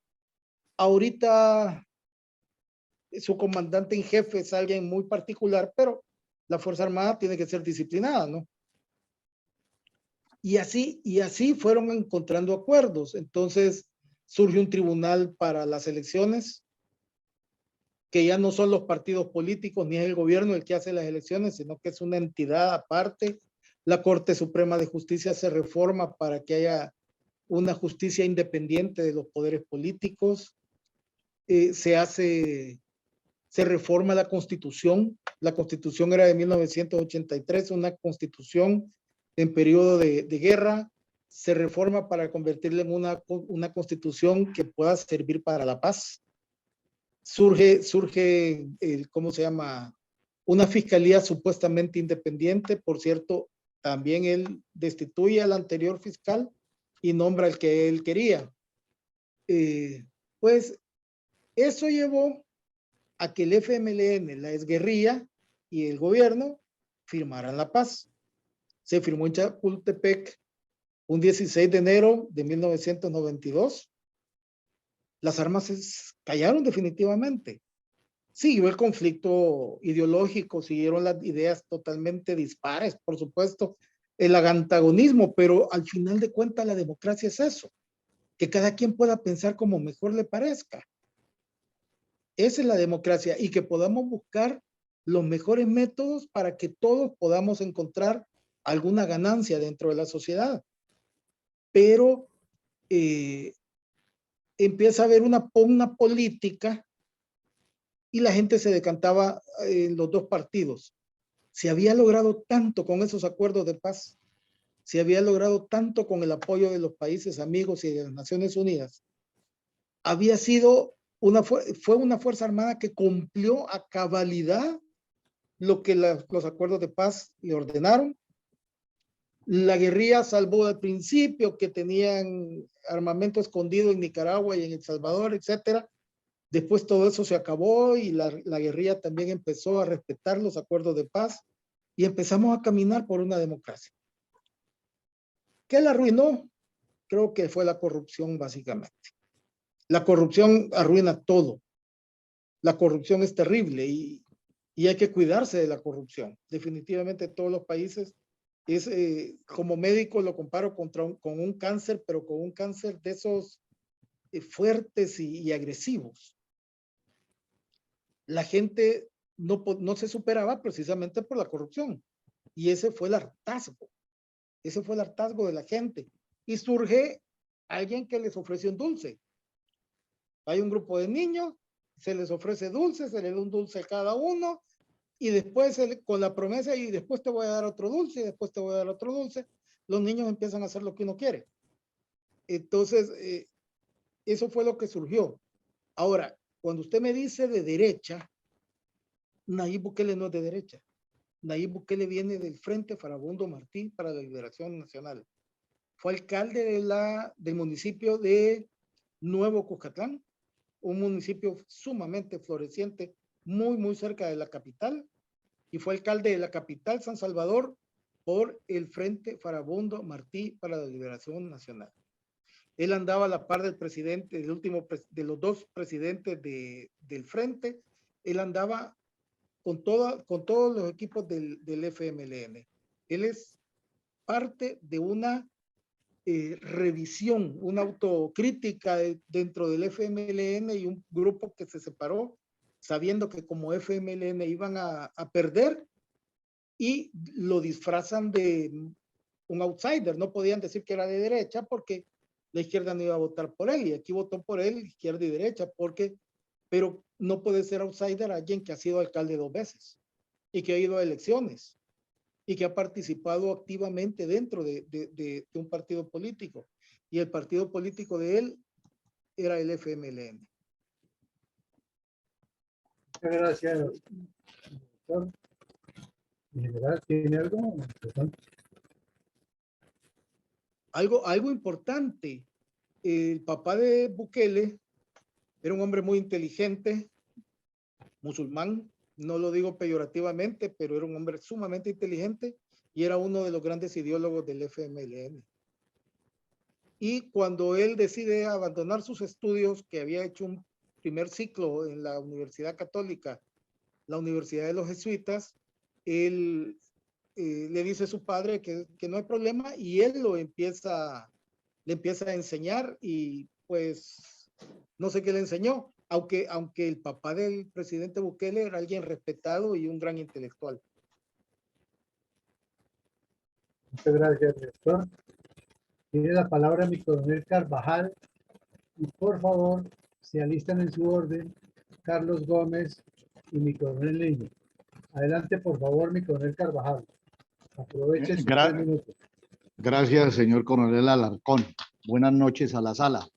Ahorita su comandante en jefe es alguien muy particular, pero la Fuerza Armada tiene que ser disciplinada, ¿no? Y así fueron encontrando acuerdos. Entonces surge un tribunal para las elecciones, que ya no son los partidos políticos ni es el gobierno el que hace las elecciones, sino que es una entidad aparte. La Corte Suprema de Justicia se reforma para que haya una justicia independiente de los poderes políticos. Se reforma la Constitución. La Constitución era de 1983, una Constitución en periodo de guerra. Se reforma para convertirla en una Constitución que pueda servir para la paz. Surge ¿cómo se llama? Una fiscalía supuestamente independiente. Por cierto, también él destituye al anterior fiscal y nombra al que él quería. Pues eso llevó a que el FMLN, la exguerrilla y el gobierno firmaran la paz. Se firmó en Chapultepec un 16 de enero de 1992. Las armas callaron definitivamente. Siguió el conflicto ideológico, siguieron las ideas totalmente dispares, por supuesto, el antagonismo, pero al final de cuentas la democracia es eso, que cada quien pueda pensar como mejor le parezca. Esa es la democracia, y que podamos buscar los mejores métodos para que todos podamos encontrar alguna ganancia dentro de la sociedad. Pero empieza a haber una pugna política y la gente se decantaba en los dos partidos. Se había logrado tanto con esos acuerdos de paz, se había logrado tanto con el apoyo de los países amigos y de las Naciones Unidas. Había sido fue una Fuerza Armada que cumplió a cabalidad lo que los acuerdos de paz le ordenaron. La guerrilla, salvó al principio que tenían armamento escondido en Nicaragua y en El Salvador, etcétera. Después todo eso se acabó y la guerrilla también empezó a respetar los acuerdos de paz. y empezamos a caminar por una democracia. ¿Qué la arruinó? Creo que fue la corrupción, básicamente. La corrupción arruina todo. La corrupción es terrible y hay que cuidarse de la corrupción. Definitivamente todos los países, como médico lo comparo con un cáncer, pero con un cáncer de esos fuertes y agresivos. La gente no se superaba precisamente por la corrupción. Y ese fue el hartazgo. Ese fue el hartazgo de la gente. Y surge alguien que les ofrece un dulce. Hay un grupo de niños, se les ofrece dulce, se les da un dulce a cada uno, y después con la promesa, y después te voy a dar otro dulce, y después te voy a dar otro dulce, los niños empiezan a hacer lo que uno quiere. Entonces, eso fue lo que surgió. Ahora, cuando usted me dice de derecha, Nayib Bukele no es de derecha. Nayib Bukele viene del Frente Farabundo Martí para la Liberación Nacional. Fue alcalde del municipio de Nuevo Cuscatlán, un municipio sumamente floreciente, muy, muy cerca de la capital, y fue alcalde de la capital, San Salvador, por el Frente Farabundo Martí para la Liberación Nacional. Él andaba a la par del presidente, de los dos presidentes del Frente, él andaba con todos los equipos del FMLN. Él es parte de una revisión, una autocrítica dentro del FMLN y un grupo que se separó sabiendo que como FMLN iban a perder y lo disfrazan de un outsider. No podían decir que era de derecha porque la izquierda no iba a votar por él y aquí votó por él izquierda y derecha pero no puede ser outsider alguien que ha sido alcalde 2 veces y que ha ido a elecciones y que ha participado activamente dentro de un partido político. Y el partido político de él era el FMLN. Muchas gracias, doctor. En general, ¿tiene algo? Algo importante, el papá de Bukele era un hombre muy inteligente, musulmán, no lo digo peyorativamente, pero era un hombre sumamente inteligente y era uno de los grandes ideólogos del FMLN. Y cuando él decide abandonar sus estudios, que había hecho un primer ciclo en la Universidad Católica, la Universidad de los Jesuitas, él le dice a su padre que no hay problema y él le empieza a enseñar y pues no sé qué le enseñó, aunque el papá del presidente Bukele era alguien respetado y un gran intelectual. Muchas gracias, doctor. Tiene la palabra mi coronel Carvajal y por favor se alistan en su orden Carlos Gómez y mi coronel Niño. Adelante, por favor, mi coronel Carvajal. Aproveche sus 3 minutos. Gracias, señor coronel Alarcón. Buenas noches a la sala.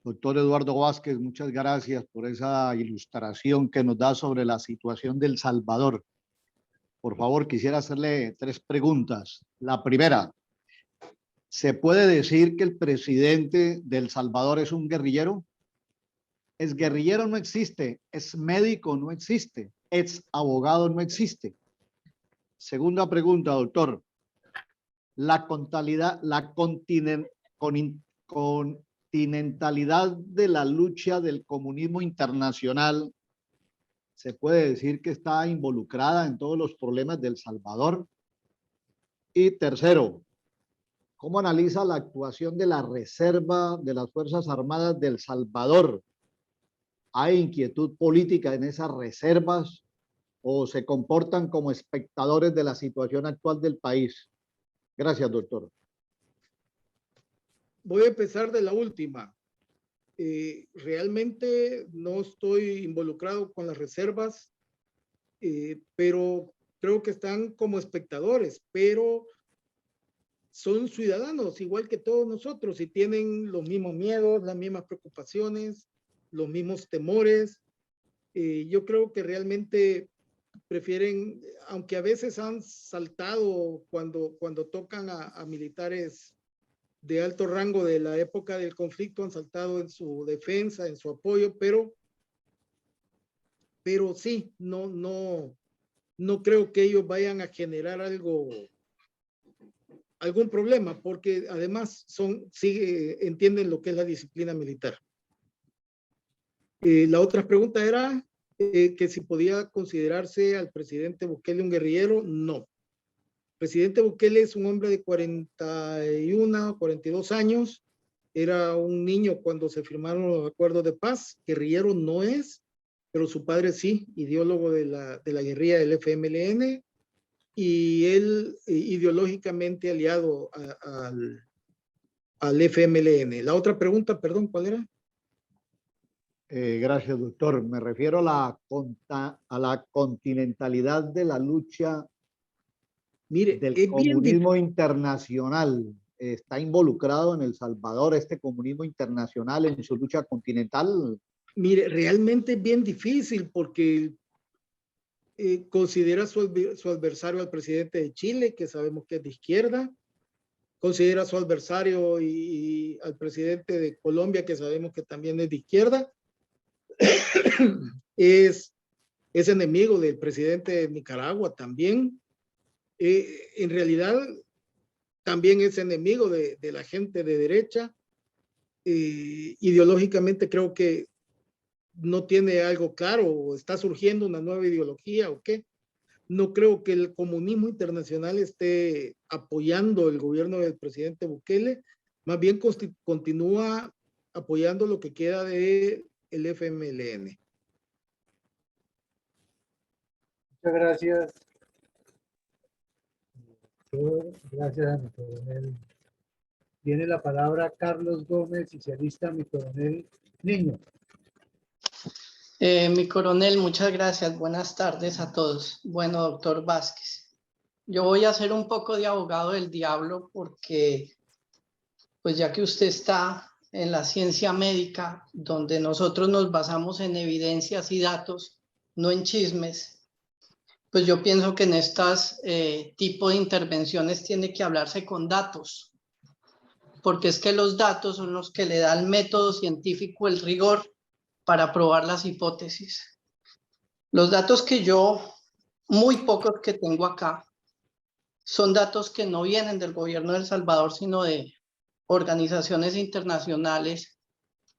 Doctor Eduardo Vázquez, muchas gracias por esa ilustración que nos da sobre la situación del Salvador. Por favor, quisiera hacerle 3 preguntas. La primera, ¿se puede decir que el presidente del Salvador es un guerrillero? Es guerrillero, no existe. Es médico, no existe. Es abogado, no existe. Segunda pregunta, doctor. La continentalidad de la lucha del comunismo internacional, ¿se puede decir que está involucrada en todos los problemas del Salvador? Y tercero, ¿cómo analiza la actuación de la Reserva de las Fuerzas Armadas del Salvador? ¿Hay inquietud política en esas reservas o se comportan como espectadores de la situación actual del país? Gracias, doctor. Voy a empezar de la última. Realmente no estoy involucrado con las reservas, pero creo que están como espectadores, pero son ciudadanos igual que todos nosotros y tienen los mismos miedos, las mismas preocupaciones, los mismos temores. Yo creo que realmente prefieren, aunque a veces han saltado cuando tocan a militares de alto rango de la época del conflicto, han saltado en su defensa, en su apoyo, pero sí, no no creo que ellos vayan a generar algún problema, porque además entienden lo que es la disciplina militar. La otra pregunta era que si podía considerarse al presidente Bukele un guerrillero. No. El presidente Bukele es un hombre de 41, 42 años. Era un niño cuando se firmaron los acuerdos de paz. Guerrillero no es, pero su padre sí, ideólogo de la guerrilla del FMLN, y él ideológicamente aliado al FMLN. La otra pregunta, perdón, ¿cuál era? Gracias, doctor. Me refiero a la continentalidad de la lucha. Mire, del es bien comunismo internacional. ¿Está involucrado en El Salvador este comunismo internacional en su lucha continental? Mire, realmente es bien difícil porque considera su adversario al presidente de Chile, que sabemos que es de izquierda, considera su adversario y al presidente de Colombia, que sabemos que también es de izquierda, es enemigo del presidente de Nicaragua también. En realidad, también es enemigo de la gente de derecha. Ideológicamente creo que no tiene algo claro, o está surgiendo una nueva ideología o qué. No creo que el comunismo internacional esté apoyando el gobierno del presidente Bukele, más bien continúa apoyando lo que queda de el FMLN. Muchas gracias. Gracias a mi coronel. Tiene la palabra Carlos Gómez, socialista, mi coronel Niño. Mi coronel, muchas gracias. Buenas tardes a todos. Bueno, doctor Vázquez, yo voy a hacer un poco de abogado del diablo porque, pues ya que usted está en la ciencia médica, donde nosotros nos basamos en evidencias y datos, no en chismes, pues yo pienso que en estas tipo de intervenciones tiene que hablarse con datos, porque es que los datos son los que le da al método científico el rigor para probar las hipótesis. Los datos que yo, muy pocos que tengo acá, son datos que no vienen del gobierno de El Salvador, sino de organizaciones internacionales,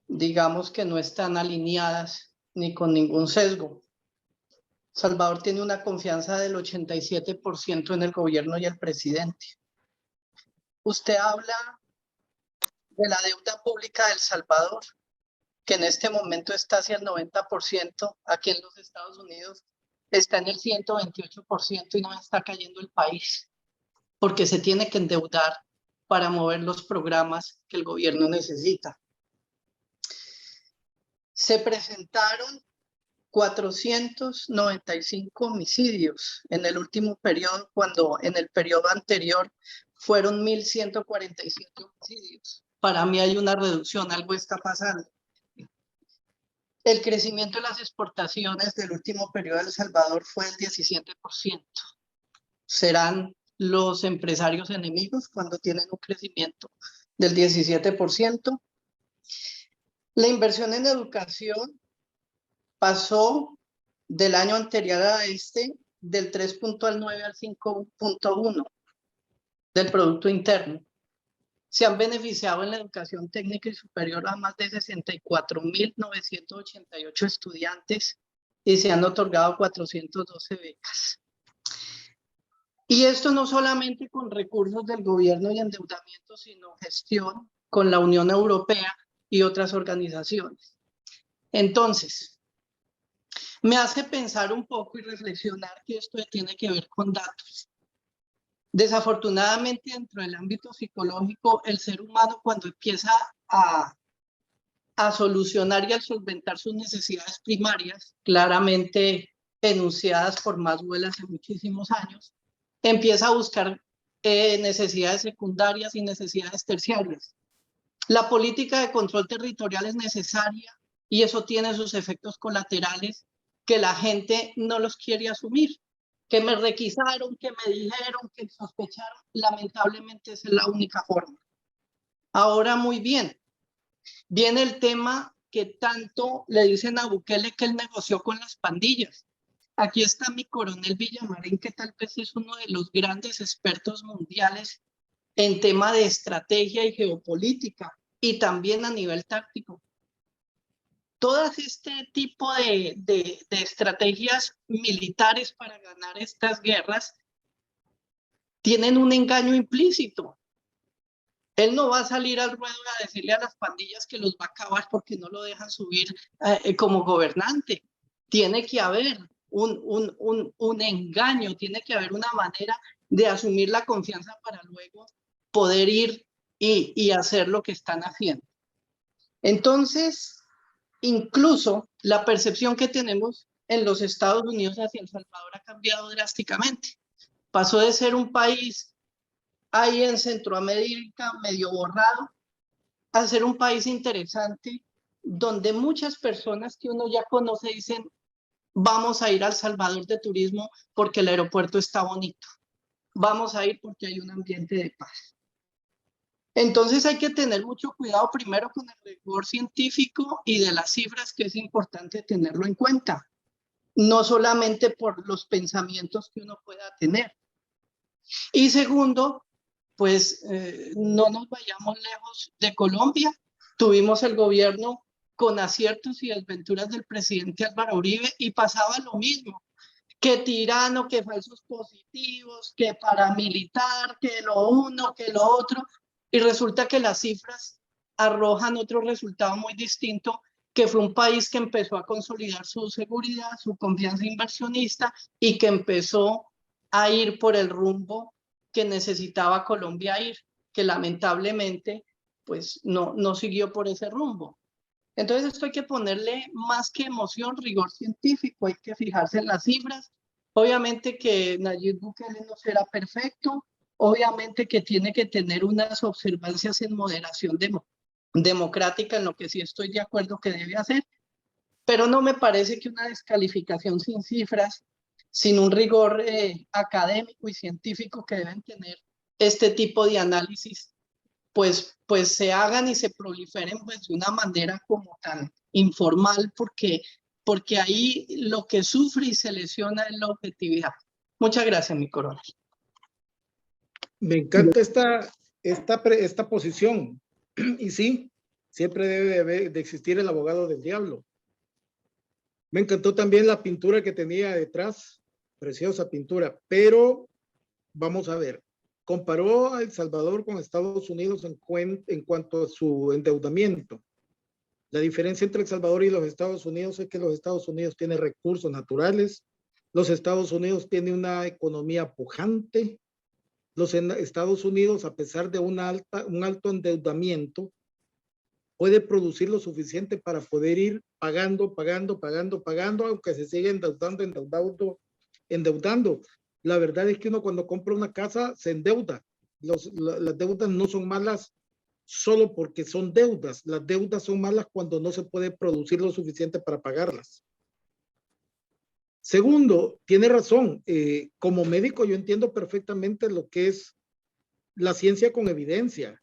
digamos que no están alineadas ni con ningún sesgo. Salvador tiene una confianza del 87% en el gobierno y el presidente. Usted habla de la deuda pública de El Salvador, que en este momento está hacia el 90%, aquí en los Estados Unidos está en el 128% y no está cayendo el país, porque se tiene que endeudar para mover los programas que el gobierno necesita. Se presentaron 495 homicidios en el último periodo, cuando en el periodo anterior fueron 1,147 homicidios. Para mí hay una reducción, algo está pasando. El crecimiento de las exportaciones del último periodo de El Salvador fue el 17%. ¿Serán los empresarios enemigos cuando tienen un crecimiento del 17%? La inversión en educación pasó del año anterior a este del 3.9 al 5.1 del Producto Interno. Se han beneficiado en la educación técnica y superior a más de 64,988 estudiantes y se han otorgado 412 becas. Y esto no solamente con recursos del gobierno y endeudamiento, sino gestión con la Unión Europea y otras organizaciones. Entonces, me hace pensar un poco y reflexionar que esto tiene que ver con datos. Desafortunadamente, dentro del ámbito psicológico, el ser humano cuando empieza a solucionar y a solventar sus necesidades primarias, claramente enunciadas por Maslow hace muchísimos años, empieza a buscar necesidades secundarias y necesidades terciarias. La política de control territorial es necesaria y eso tiene sus efectos colaterales que la gente no los quiere asumir. Que me requisaron, que me dijeron, que sospecharon, lamentablemente esa es la única forma. Ahora, muy bien, viene el tema que tanto le dicen a Bukele que él negoció con las pandillas. Aquí está mi coronel Villamarín, que tal vez es uno de los grandes expertos mundiales en tema de estrategia y geopolítica, y también a nivel táctico. Todas este tipo de estrategias militares para ganar estas guerras tienen un engaño implícito. Él no va a salir al ruedo a decirle a las pandillas que los va a acabar porque no lo dejan subir como gobernante. Tiene que haber un engaño, tiene que haber una manera de asumir la confianza para luego poder ir y hacer lo que están haciendo. Entonces, incluso la percepción que tenemos en los Estados Unidos hacia El Salvador ha cambiado drásticamente. Pasó de ser un país ahí en Centroamérica medio borrado a ser un país interesante donde muchas personas que uno ya conoce dicen vamos a ir a El Salvador de turismo porque el aeropuerto está bonito, vamos a ir porque hay un ambiente de paz. Entonces hay que tener mucho cuidado primero con el rigor científico y de las cifras, que es importante tenerlo en cuenta, no solamente por los pensamientos que uno pueda tener. Y segundo, pues no nos vayamos lejos de Colombia. Tuvimos el gobierno con aciertos y desventuras del presidente Álvaro Uribe y pasaba lo mismo, que tirano, que falsos positivos, que paramilitar, que lo uno, que lo otro, y resulta que las cifras arrojan otro resultado muy distinto, que fue un país que empezó a consolidar su seguridad, su confianza inversionista y que empezó a ir por el rumbo que necesitaba Colombia ir, que lamentablemente pues no siguió por ese rumbo. Entonces esto hay que ponerle más que emoción, rigor científico, hay que fijarse en las cifras. Obviamente que Nayib Bukele no será perfecto, obviamente que tiene que tener unas observancias en moderación democrática, en lo que sí estoy de acuerdo que debe hacer, pero no me parece que una descalificación sin cifras, sin un rigor académico y científico que deben tener este tipo de análisis, pues se hagan y se proliferen pues de una manera como tan informal, porque ahí lo que sufre y se lesiona es la objetividad. Muchas gracias, mi coronel. Me encanta esta posición. Y sí, siempre debe de existir el abogado del diablo. Me encantó también la pintura que tenía detrás, preciosa pintura, pero vamos a ver, comparó a El Salvador con Estados Unidos en cuanto a su endeudamiento. La diferencia entre El Salvador y los Estados Unidos es que los Estados Unidos tienen recursos naturales, los Estados Unidos tienen una economía pujante, los Estados Unidos, a pesar de un alto endeudamiento, puede producir lo suficiente para poder ir pagando, aunque se siga endeudando. La verdad es que uno cuando compra una casa se endeuda. Las deudas no son malas solo porque son deudas. Las deudas son malas cuando no se puede producir lo suficiente para pagarlas. Segundo, tiene razón. Como médico yo entiendo perfectamente lo que es la ciencia con evidencia.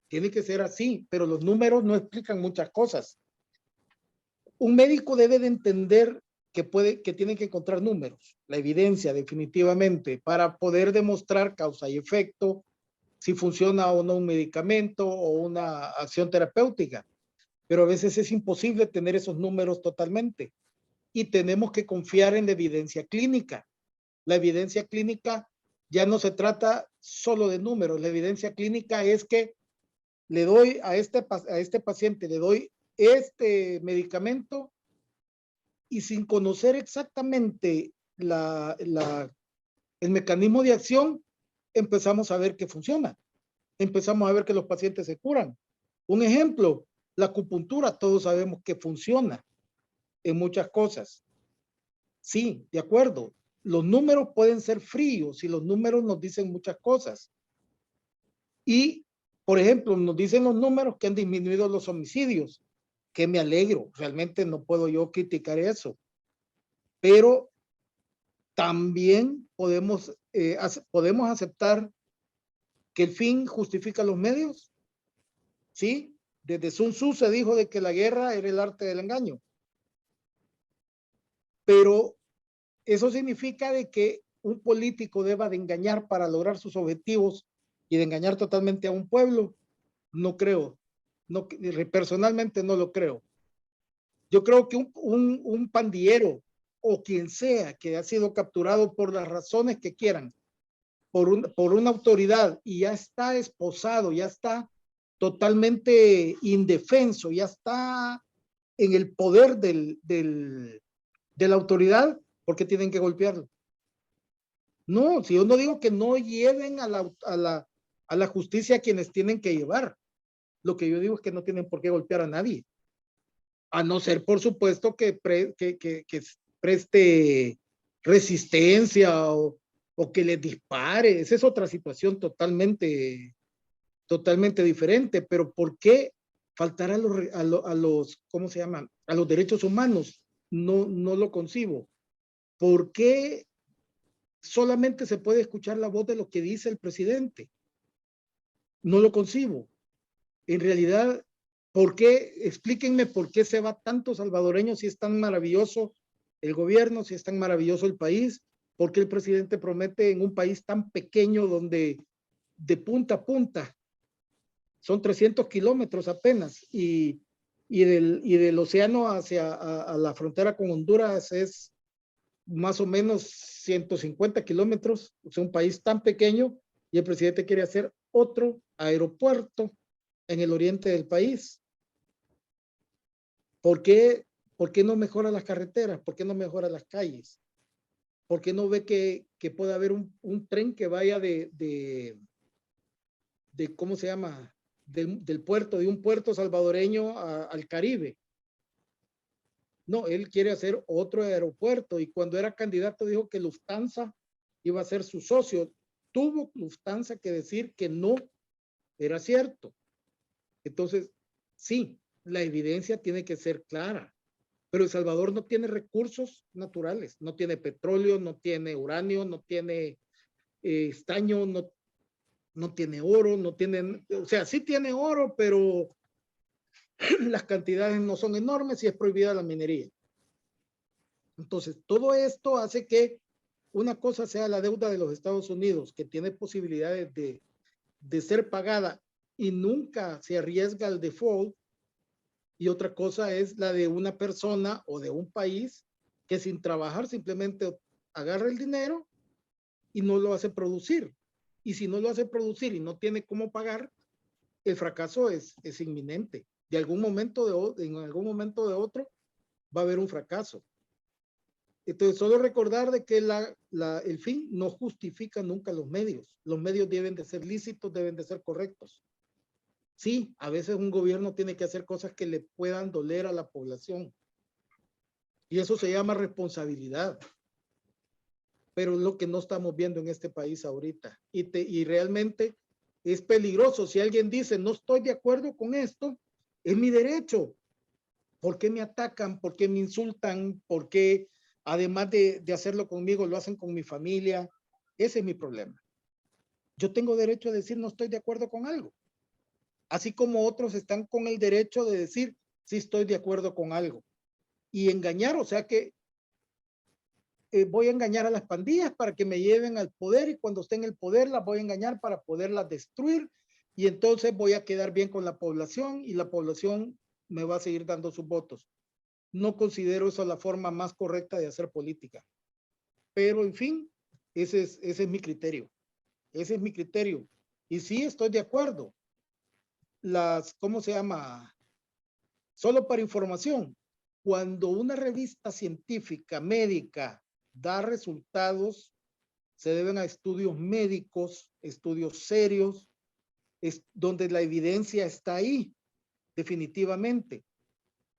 Tiene que ser así, pero los números no explican muchas cosas. Un médico debe de entender que tiene que encontrar números, la evidencia definitivamente, para poder demostrar causa y efecto, si funciona o no un medicamento o una acción terapéutica. Pero a veces es imposible tener esos números totalmente. Y tenemos que confiar en la evidencia clínica. La evidencia clínica ya no se trata solo de números. La evidencia clínica es que le doy a este paciente, le doy este medicamento y sin conocer exactamente el mecanismo de acción, empezamos a ver que funciona. Empezamos a ver que los pacientes se curan. Un ejemplo, la acupuntura, todos sabemos que funciona en muchas cosas. Sí, de acuerdo. Los números pueden ser fríos y los números nos dicen muchas cosas. Y, por ejemplo, nos dicen los números que han disminuido los homicidios, que me alegro, realmente no puedo yo criticar eso. Pero también podemos aceptar que el fin justifica los medios. ¿Sí? Desde Sun Tzu se dijo de que la guerra era el arte del engaño. Pero eso significa de que un político deba de engañar para lograr sus objetivos y de engañar totalmente a un pueblo. No creo. No, personalmente no lo creo. Yo creo que un pandillero o quien sea que ha sido capturado por las razones que quieran, por una autoridad y ya está esposado, ya está totalmente indefenso, ya está en el poder de la autoridad, ¿por qué tienen que golpearlo? No, si yo no digo que no lleven a la justicia a quienes tienen que llevar. Lo que yo digo es que no tienen por qué golpear a nadie. A no ser, por supuesto, que preste resistencia o que les dispare. Esa es otra situación totalmente diferente. Pero ¿por qué faltar a los ¿cómo se llama? A los derechos humanos? No lo concibo. ¿Por qué solamente se puede escuchar la voz de lo que dice el presidente? No lo concibo. En realidad, ¿por qué? Explíquenme por qué se va tanto salvadoreño si es tan maravilloso el gobierno, si es tan maravilloso el país. ¿Por qué el presidente promete en un país tan pequeño donde de punta a punta son 300 kilómetros apenas y del océano hacia a la frontera con Honduras es más o menos 150 kilómetros? O sea, un país tan pequeño y el presidente quiere hacer otro aeropuerto en el oriente del país. ¿Por qué no mejora las carreteras? ¿Por qué no mejora las calles? ¿Por qué no ve que puede haber un tren que vaya de ¿cómo se llama? Del puerto, de un puerto salvadoreño al Caribe? No, él quiere hacer otro aeropuerto y cuando era candidato dijo que Lufthansa iba a ser su socio. Tuvo Lufthansa que decir que no era cierto. Entonces, sí, la evidencia tiene que ser clara, pero El Salvador no tiene recursos naturales, no tiene petróleo, no tiene uranio, no tiene estaño, no tiene oro, no tiene, o sea, sí tiene oro, pero las cantidades no son enormes y es prohibida la minería. Entonces, todo esto hace que una cosa sea la deuda de los Estados Unidos, que tiene posibilidades de ser pagada y nunca se arriesga al default, y otra cosa es la de una persona o de un país que sin trabajar simplemente agarra el dinero y no lo hace producir. Y si no lo hace producir y no tiene cómo pagar, el fracaso es inminente. En algún momento de otro va a haber un fracaso. Entonces, solo recordar de que el fin no justifica nunca los medios. Los medios deben de ser lícitos, deben de ser correctos. Sí, a veces un gobierno tiene que hacer cosas que le puedan doler a la población. Y eso se llama responsabilidad. Pero es lo que no estamos viendo en este país ahorita. Y realmente es peligroso. Si alguien dice, no estoy de acuerdo con esto, es mi derecho. ¿Por qué me atacan? ¿Por qué me insultan? ¿Por qué, además de hacerlo conmigo, lo hacen con mi familia? Ese es mi problema. Yo tengo derecho a decir, no estoy de acuerdo con algo. Así como otros están con el derecho de decir, sí estoy de acuerdo con algo. Y engañar, o sea que voy a engañar a las pandillas para que me lleven al poder y cuando esté en el poder las voy a engañar para poderlas destruir y entonces voy a quedar bien con la población y la población me va a seguir dando sus votos. No considero eso la forma más correcta de hacer política. Pero en fin, ese es mi criterio. Ese es mi criterio. Y sí estoy de acuerdo. ¿Cómo se llama? Solo para información, cuando una revista científica, médica, da resultados, se deben a estudios médicos, estudios serios, donde la evidencia está ahí, definitivamente.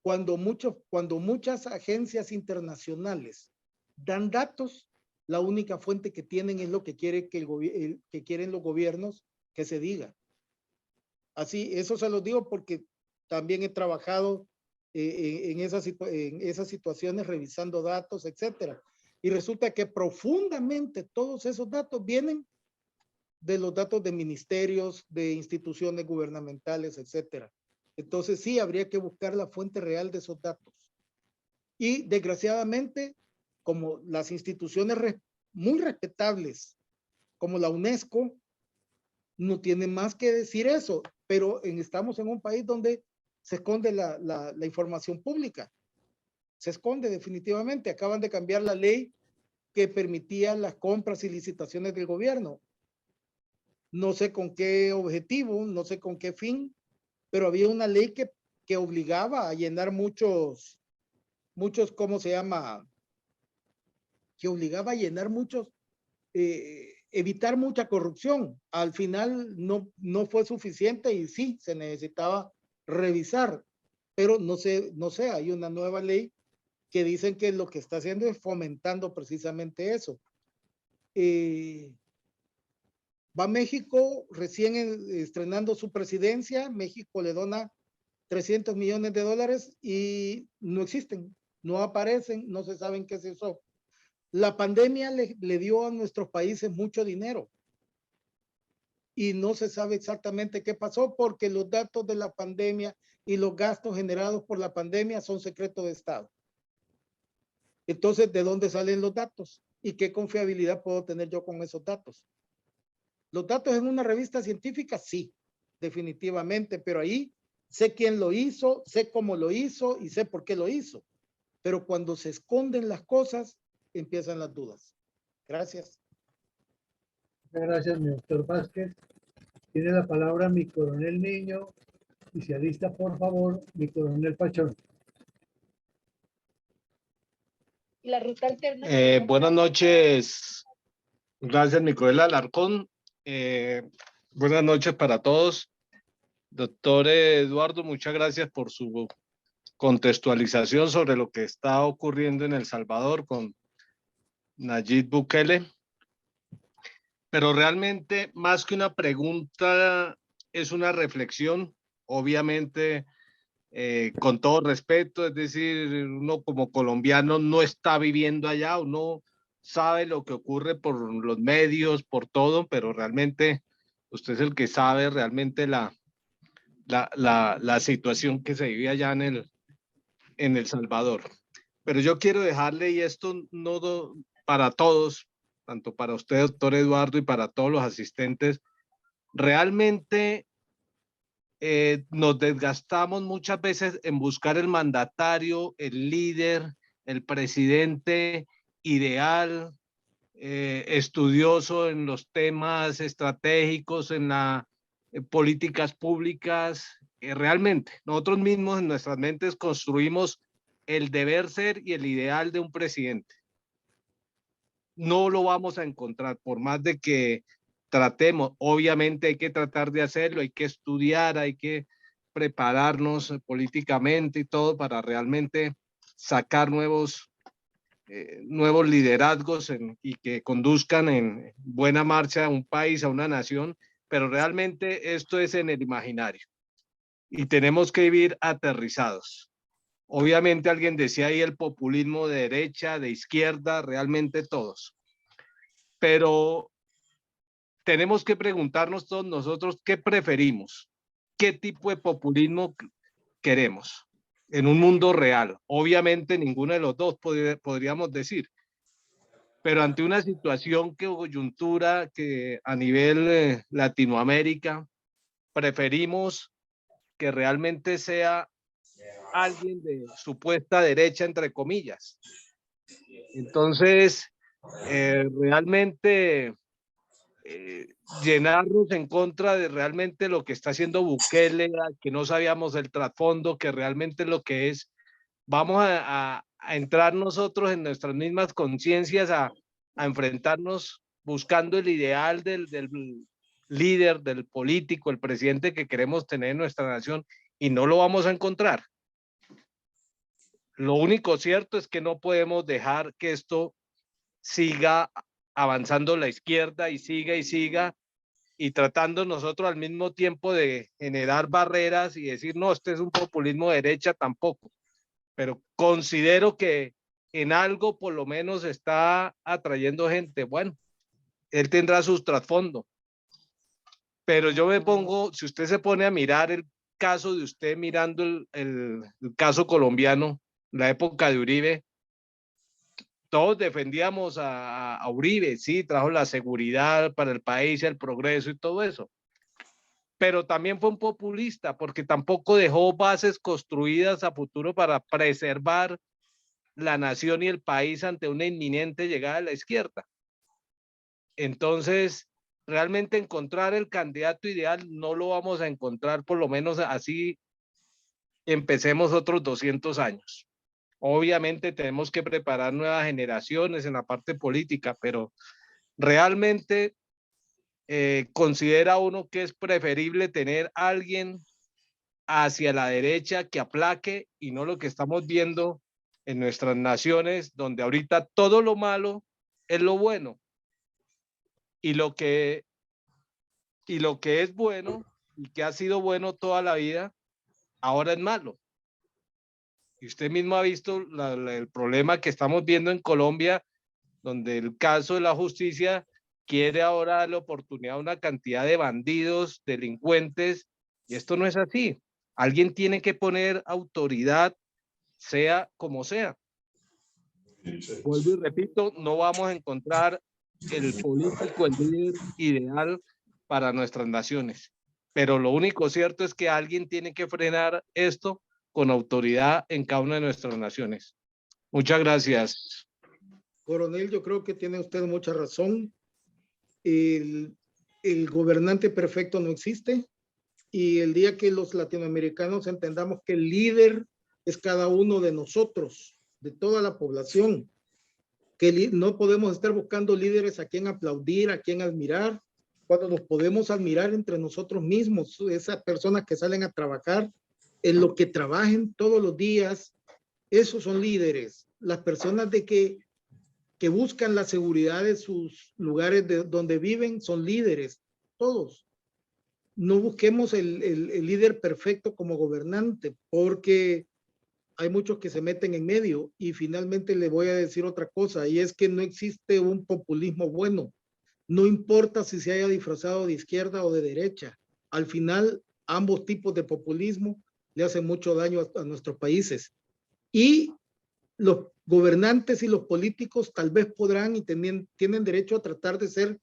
Cuando muchas agencias internacionales dan datos, la única fuente que tienen es lo que que quieren los gobiernos que se diga. Así, eso se los digo porque también he trabajado en esas situaciones revisando datos, etcétera. Y resulta que profundamente todos esos datos vienen de los datos de ministerios, de instituciones gubernamentales, etcétera. Entonces sí, habría que buscar la fuente real de esos datos. Y desgraciadamente, como las instituciones muy respetables, como la UNESCO, no tienen más que decir eso, pero estamos en un país donde se esconde la información pública. Se esconde definitivamente. Acaban de cambiar la ley que permitía las compras y licitaciones del gobierno. No sé con qué objetivo, no sé con qué fin, pero había una ley que obligaba a llenar muchos, ¿cómo se llama? Que obligaba a llenar muchos, evitar mucha corrupción. Al final no fue suficiente y sí, se necesitaba revisar, pero no sé, hay una nueva ley que dicen que lo que está haciendo es fomentando precisamente eso. Va México recién estrenando su presidencia. México le dona $300 millones y no existen, no aparecen, no se saben qué es eso. La pandemia le dio a nuestros países mucho dinero y no se sabe exactamente qué pasó porque los datos de la pandemia y los gastos generados por la pandemia son secreto de Estado. Entonces, ¿de dónde salen los datos? ¿Y qué confiabilidad puedo tener yo con esos datos? Los datos en una revista científica, sí, definitivamente, pero ahí sé quién lo hizo, sé cómo lo hizo y sé por qué lo hizo. Pero cuando se esconden las cosas, empiezan las dudas. Gracias. Muchas gracias, mi doctor Vázquez. Tiene la palabra mi coronel Niño y se alista, por favor, mi coronel Pachón. La ruta alterna. Buenas noches. Gracias, Nicolás Alarcón. Buenas noches para todos. Doctor Eduardo, muchas gracias por su contextualización sobre lo que está ocurriendo en El Salvador con Nayib Bukele. Pero realmente, más que una pregunta, es una reflexión, obviamente, con todo respeto, es decir, uno como colombiano no está viviendo allá, uno sabe lo que ocurre por los medios, por todo, pero realmente usted es el que sabe realmente la situación que se vive allá en El Salvador. Pero yo quiero dejarle, y esto no para todos, tanto para usted, doctor Eduardo, y para todos los asistentes, realmente nos desgastamos muchas veces en buscar el mandatario, el líder, el presidente ideal, estudioso en los temas estratégicos, en las políticas públicas. Realmente, nosotros mismos en nuestras mentes construimos el deber ser y el ideal de un presidente. No lo vamos a encontrar, por más de que tratemos. Obviamente hay que tratar de hacerlo, hay que estudiar, hay que prepararnos políticamente y todo para realmente sacar nuevos liderazgos y que conduzcan en buena marcha a un país, a una nación, pero realmente esto es en el imaginario y tenemos que vivir aterrizados. Obviamente alguien decía ahí el populismo de derecha, de izquierda, realmente todos. Pero tenemos que preguntarnos todos nosotros qué preferimos, qué tipo de populismo queremos en un mundo real. Obviamente ninguno de los dos podríamos decir, pero ante una situación que coyuntura que a nivel Latinoamérica preferimos que realmente sea alguien de supuesta derecha, entre comillas. Entonces, realmente llenarnos en contra de realmente lo que está haciendo Bukele, que no sabíamos el trasfondo, que realmente lo que es, vamos a entrar nosotros en nuestras mismas conciencias a enfrentarnos buscando el ideal del líder, del político, el presidente que queremos tener en nuestra nación y no lo vamos a encontrar. Lo único cierto es que no podemos dejar que esto siga avanzando la izquierda y siga y tratando nosotros al mismo tiempo de generar barreras y decir no, este es un populismo de derecha tampoco, pero considero que en algo por lo menos está atrayendo gente. Bueno, él tendrá sus trasfondos, pero yo me pongo, si usted se pone a mirar el caso de usted mirando el caso colombiano, la época de Uribe, todos defendíamos a Uribe, sí, trajo la seguridad para el país, el progreso y todo eso. Pero también fue un populista porque tampoco dejó bases construidas a futuro para preservar la nación y el país ante una inminente llegada de la izquierda. Entonces, realmente encontrar el candidato ideal no lo vamos a encontrar, por lo menos así empecemos otros 200 años. Obviamente tenemos que preparar nuevas generaciones en la parte política, pero realmente considera uno que es preferible tener a alguien hacia la derecha que aplaque y no lo que estamos viendo en nuestras naciones, donde ahorita todo lo malo es lo bueno y lo que es bueno y que ha sido bueno toda la vida, ahora es malo. Y usted mismo ha visto el problema que estamos viendo en Colombia, donde el caso de la justicia quiere ahora darle oportunidad a una cantidad de bandidos, delincuentes, y esto no es así. Alguien tiene que poner autoridad, sea como sea. Vuelvo y repito, no vamos a encontrar el político, el líder ideal para nuestras naciones, pero lo único cierto es que alguien tiene que frenar esto con autoridad en cada una de nuestras naciones. Muchas gracias. Coronel, yo creo que tiene usted mucha razón. El gobernante perfecto no existe, y el día que los latinoamericanos entendamos que el líder es cada uno de nosotros, de toda la población, que no podemos estar buscando líderes a quien aplaudir, a quien admirar, cuando nos podemos admirar entre nosotros mismos, esas personas que salen a trabajar en lo que trabajen todos los días, esos son líderes. Las personas que buscan la seguridad de sus lugares donde viven son líderes, todos. No busquemos el líder perfecto como gobernante, porque hay muchos que se meten en medio. Y finalmente le voy a decir otra cosa, y es que no existe un populismo bueno. No importa si se haya disfrazado de izquierda o de derecha. Al final, ambos tipos de populismo le hacen mucho daño a nuestros países. Y los gobernantes y los políticos tal vez podrán y tienen derecho a tratar de ser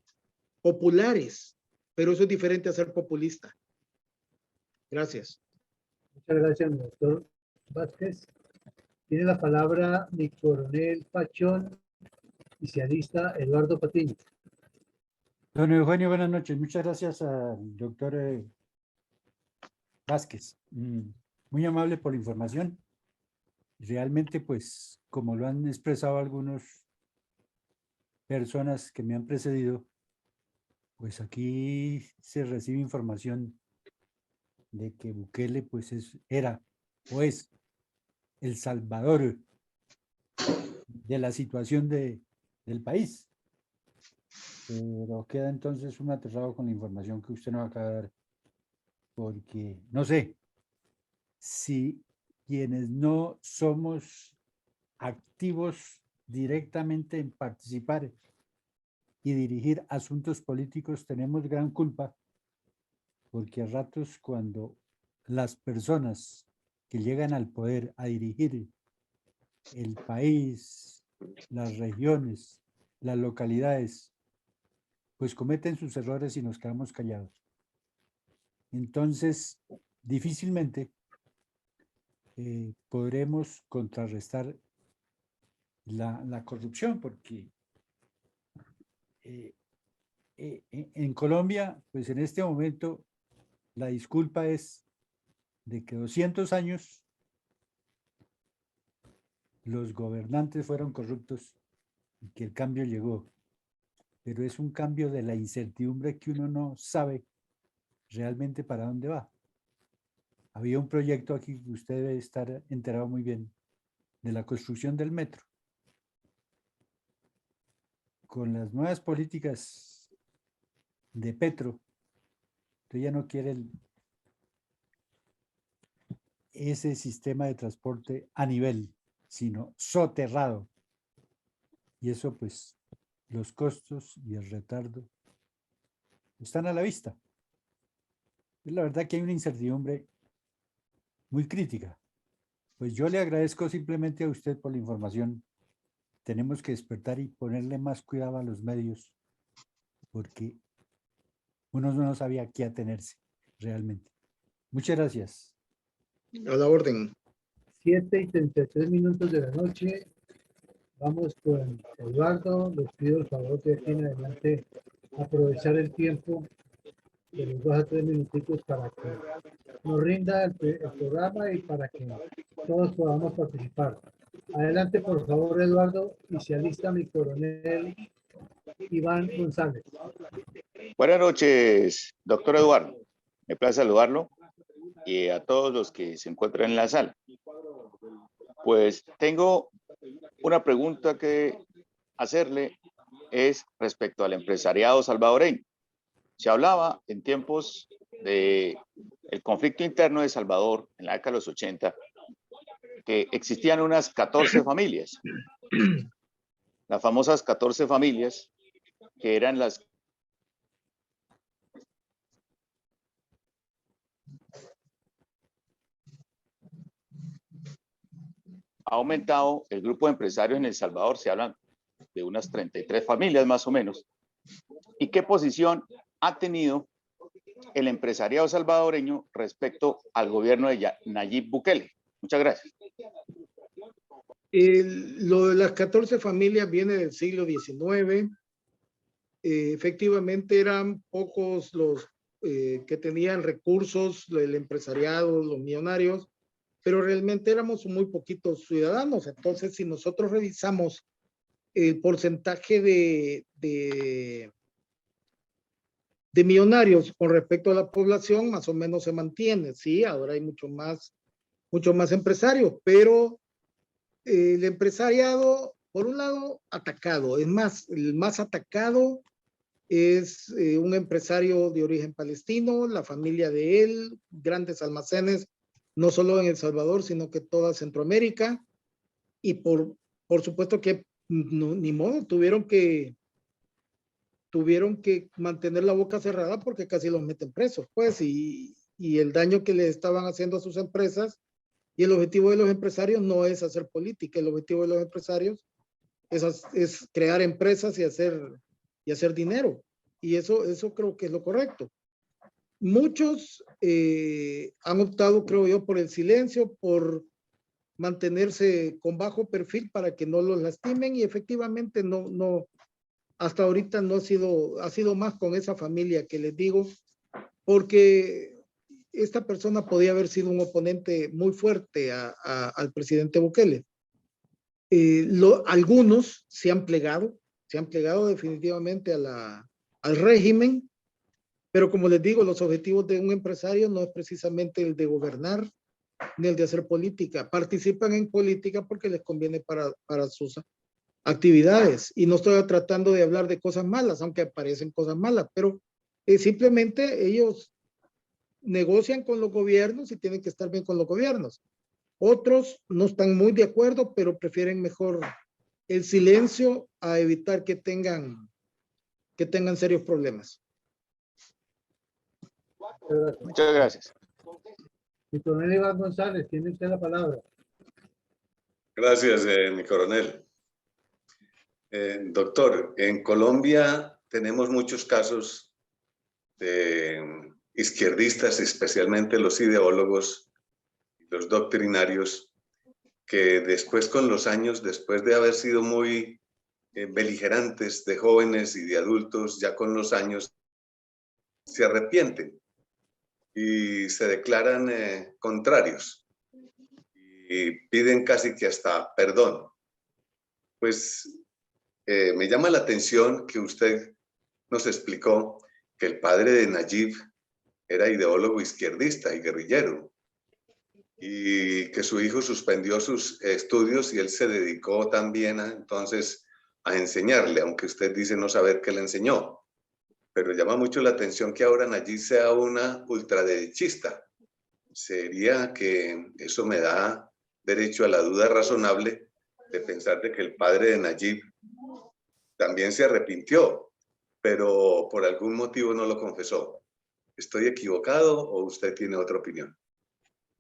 populares, pero eso es diferente a ser populista. Gracias. Muchas gracias, doctor Vázquez. Tiene la palabra mi coronel Pachón y se alista Eduardo Patiño. Don Eugenio, buenas noches. Muchas gracias al doctor Vázquez. Muy amable por la información. Realmente, pues, como lo han expresado algunas personas que me han precedido, pues aquí se recibe información de que Bukele, pues, era o es el salvador de la situación del país. Pero queda entonces un aterrado con la información que usted nos acaba de dar, porque no sé si quienes no somos activos directamente en participar y dirigir asuntos políticos tenemos gran culpa, porque a ratos cuando las personas que llegan al poder a dirigir el país, las regiones, las localidades, pues cometen sus errores y nos quedamos callados. Entonces, difícilmente podremos contrarrestar la corrupción, porque en Colombia, pues en este momento, la disculpa es de que 200 años los gobernantes fueron corruptos y que el cambio llegó. Pero es un cambio de la incertidumbre que uno no sabe realmente para dónde va. Había un proyecto aquí que usted debe estar enterado muy bien, de la construcción del metro. Con las nuevas políticas de Petro, usted ya no quiere ese sistema de transporte a nivel, sino soterrado. Y eso, pues, los costos y el retardo están a la vista. Es la verdad que hay una incertidumbre muy crítica. Pues yo le agradezco simplemente a usted por la información tenemos que despertar y ponerle más cuidado a los medios, porque uno no sabía a qué atenerse realmente. Muchas gracias. A la orden. 7:33 de la noche. Vamos con Eduardo. Les pido el favor de aquí en adelante aprovechar el tiempo de los 2 a 3 minutitos para que nos rinda el programa y para que todos podamos participar. Adelante, por favor, Eduardo, y se alista mi coronel Iván González. Buenas noches, doctor Eduardo. Me place saludarlo y a todos los que se encuentran en la sala. Pues tengo una pregunta que hacerle, es respecto al empresariado salvadoreño. Se hablaba en tiempos del conflicto interno de Salvador, en la década de los 80, que existían unas 14 familias. Las famosas 14 familias, que eran las ha aumentado el grupo de empresarios en El Salvador, se hablan de unas 33 familias más o menos. ¿Y qué posición ha tenido el empresariado salvadoreño respecto al gobierno de Nayib Bukele? Muchas gracias. Lo de las 14 familias viene del siglo XIX. Efectivamente eran pocos los que tenían recursos, el empresariado, los millonarios, pero realmente éramos muy poquitos ciudadanos. Entonces, si nosotros revisamos el porcentaje de millonarios con respecto a la población, más o menos se mantiene. Sí, ahora hay mucho más empresarios, pero el empresariado, por un lado, atacado. Es más, el más atacado es un empresario de origen palestino, la familia de él, grandes almacenes, no solo en El Salvador, sino que toda Centroamérica. Y por supuesto que no, ni modo, tuvieron que mantener la boca cerrada porque casi los meten presos, pues, y el daño que le estaban haciendo a sus empresas. Y el objetivo de los empresarios no es hacer política, el objetivo de los empresarios es crear empresas y hacer dinero. Y eso creo que es lo correcto. Muchos han optado, creo yo, por el silencio, por mantenerse con bajo perfil para que no los lastimen, y efectivamente no, hasta ahorita no ha sido más con esa familia que les digo, porque esta persona podía haber sido un oponente muy fuerte al presidente Bukele. Algunos se han plegado definitivamente al régimen, pero como les digo, los objetivos de un empresario no es precisamente el de gobernar ni el de hacer política. Participan en política porque les conviene para sus actividades. Y no estoy tratando de hablar de cosas malas, aunque aparecen cosas malas, pero simplemente ellos negocian con los gobiernos y tienen que estar bien con los gobiernos. Otros no están muy de acuerdo, pero prefieren mejor el silencio a evitar que tengan serios problemas. Muchas gracias. Mi coronel Iván González, tiene usted la palabra. Gracias, mi coronel. Doctor, en Colombia tenemos muchos casos de izquierdistas, especialmente los ideólogos, los doctrinarios, que después con los años, después de haber sido muy beligerantes de jóvenes y de adultos, ya con los años se arrepienten y se declaran contrarios y piden casi que hasta perdón. Pues me llama la atención que usted nos explicó que el padre de Nayib era ideólogo izquierdista y guerrillero, y que su hijo suspendió sus estudios y él se dedicó también entonces a enseñarle, aunque usted dice no saber qué le enseñó. Pero llama mucho la atención que ahora Nayib sea una ultraderechista. Sería que eso me da derecho a la duda razonable de pensar de que el padre de Nayib también se arrepintió, pero por algún motivo no lo confesó. ¿Estoy equivocado o usted tiene otra opinión?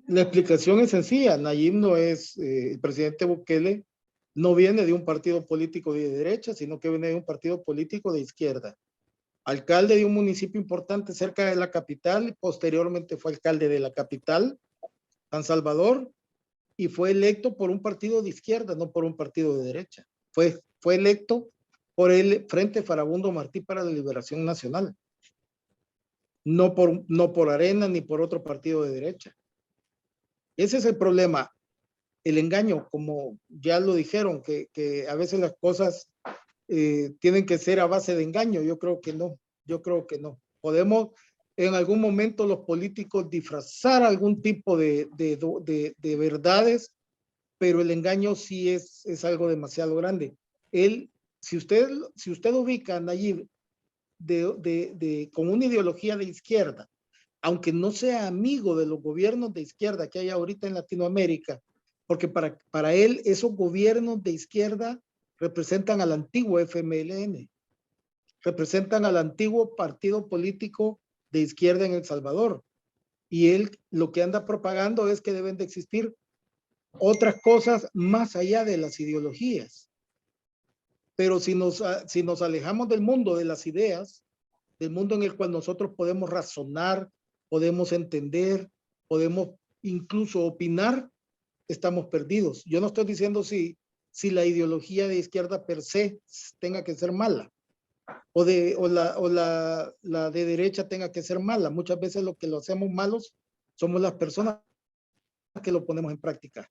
La explicación es sencilla. Nayib no es, el presidente Bukele No viene de un partido político de derecha, sino que viene de un partido político de izquierda. Alcalde de un municipio importante cerca de la capital, y posteriormente fue alcalde de la capital, San Salvador, y fue electo por un partido de izquierda, no por un partido de derecha. Fue electo por el Frente Farabundo Martí para la Liberación Nacional. No por Arena ni por otro partido de derecha. Ese es el problema. El engaño, como ya lo dijeron, que a veces las cosas tienen que ser a base de engaño. Yo creo que no. Podemos en algún momento los políticos disfrazar algún tipo de verdades, pero el engaño sí es algo demasiado grande. Si usted ubica a Nayib con una ideología de izquierda, aunque no sea amigo de los gobiernos de izquierda que hay ahorita en Latinoamérica, porque para él esos gobiernos de izquierda representan al antiguo FMLN, representan al antiguo partido político de izquierda en El Salvador. Y él lo que anda propagando es que deben de existir otras cosas más allá de las ideologías. Pero si nos alejamos del mundo de las ideas, del mundo en el cual nosotros podemos razonar, podemos entender, podemos incluso opinar, estamos perdidos. Yo no estoy diciendo si la ideología de izquierda per se tenga que ser mala o la de derecha tenga que ser mala. Muchas veces lo que lo hacemos malos somos las personas que lo ponemos en práctica.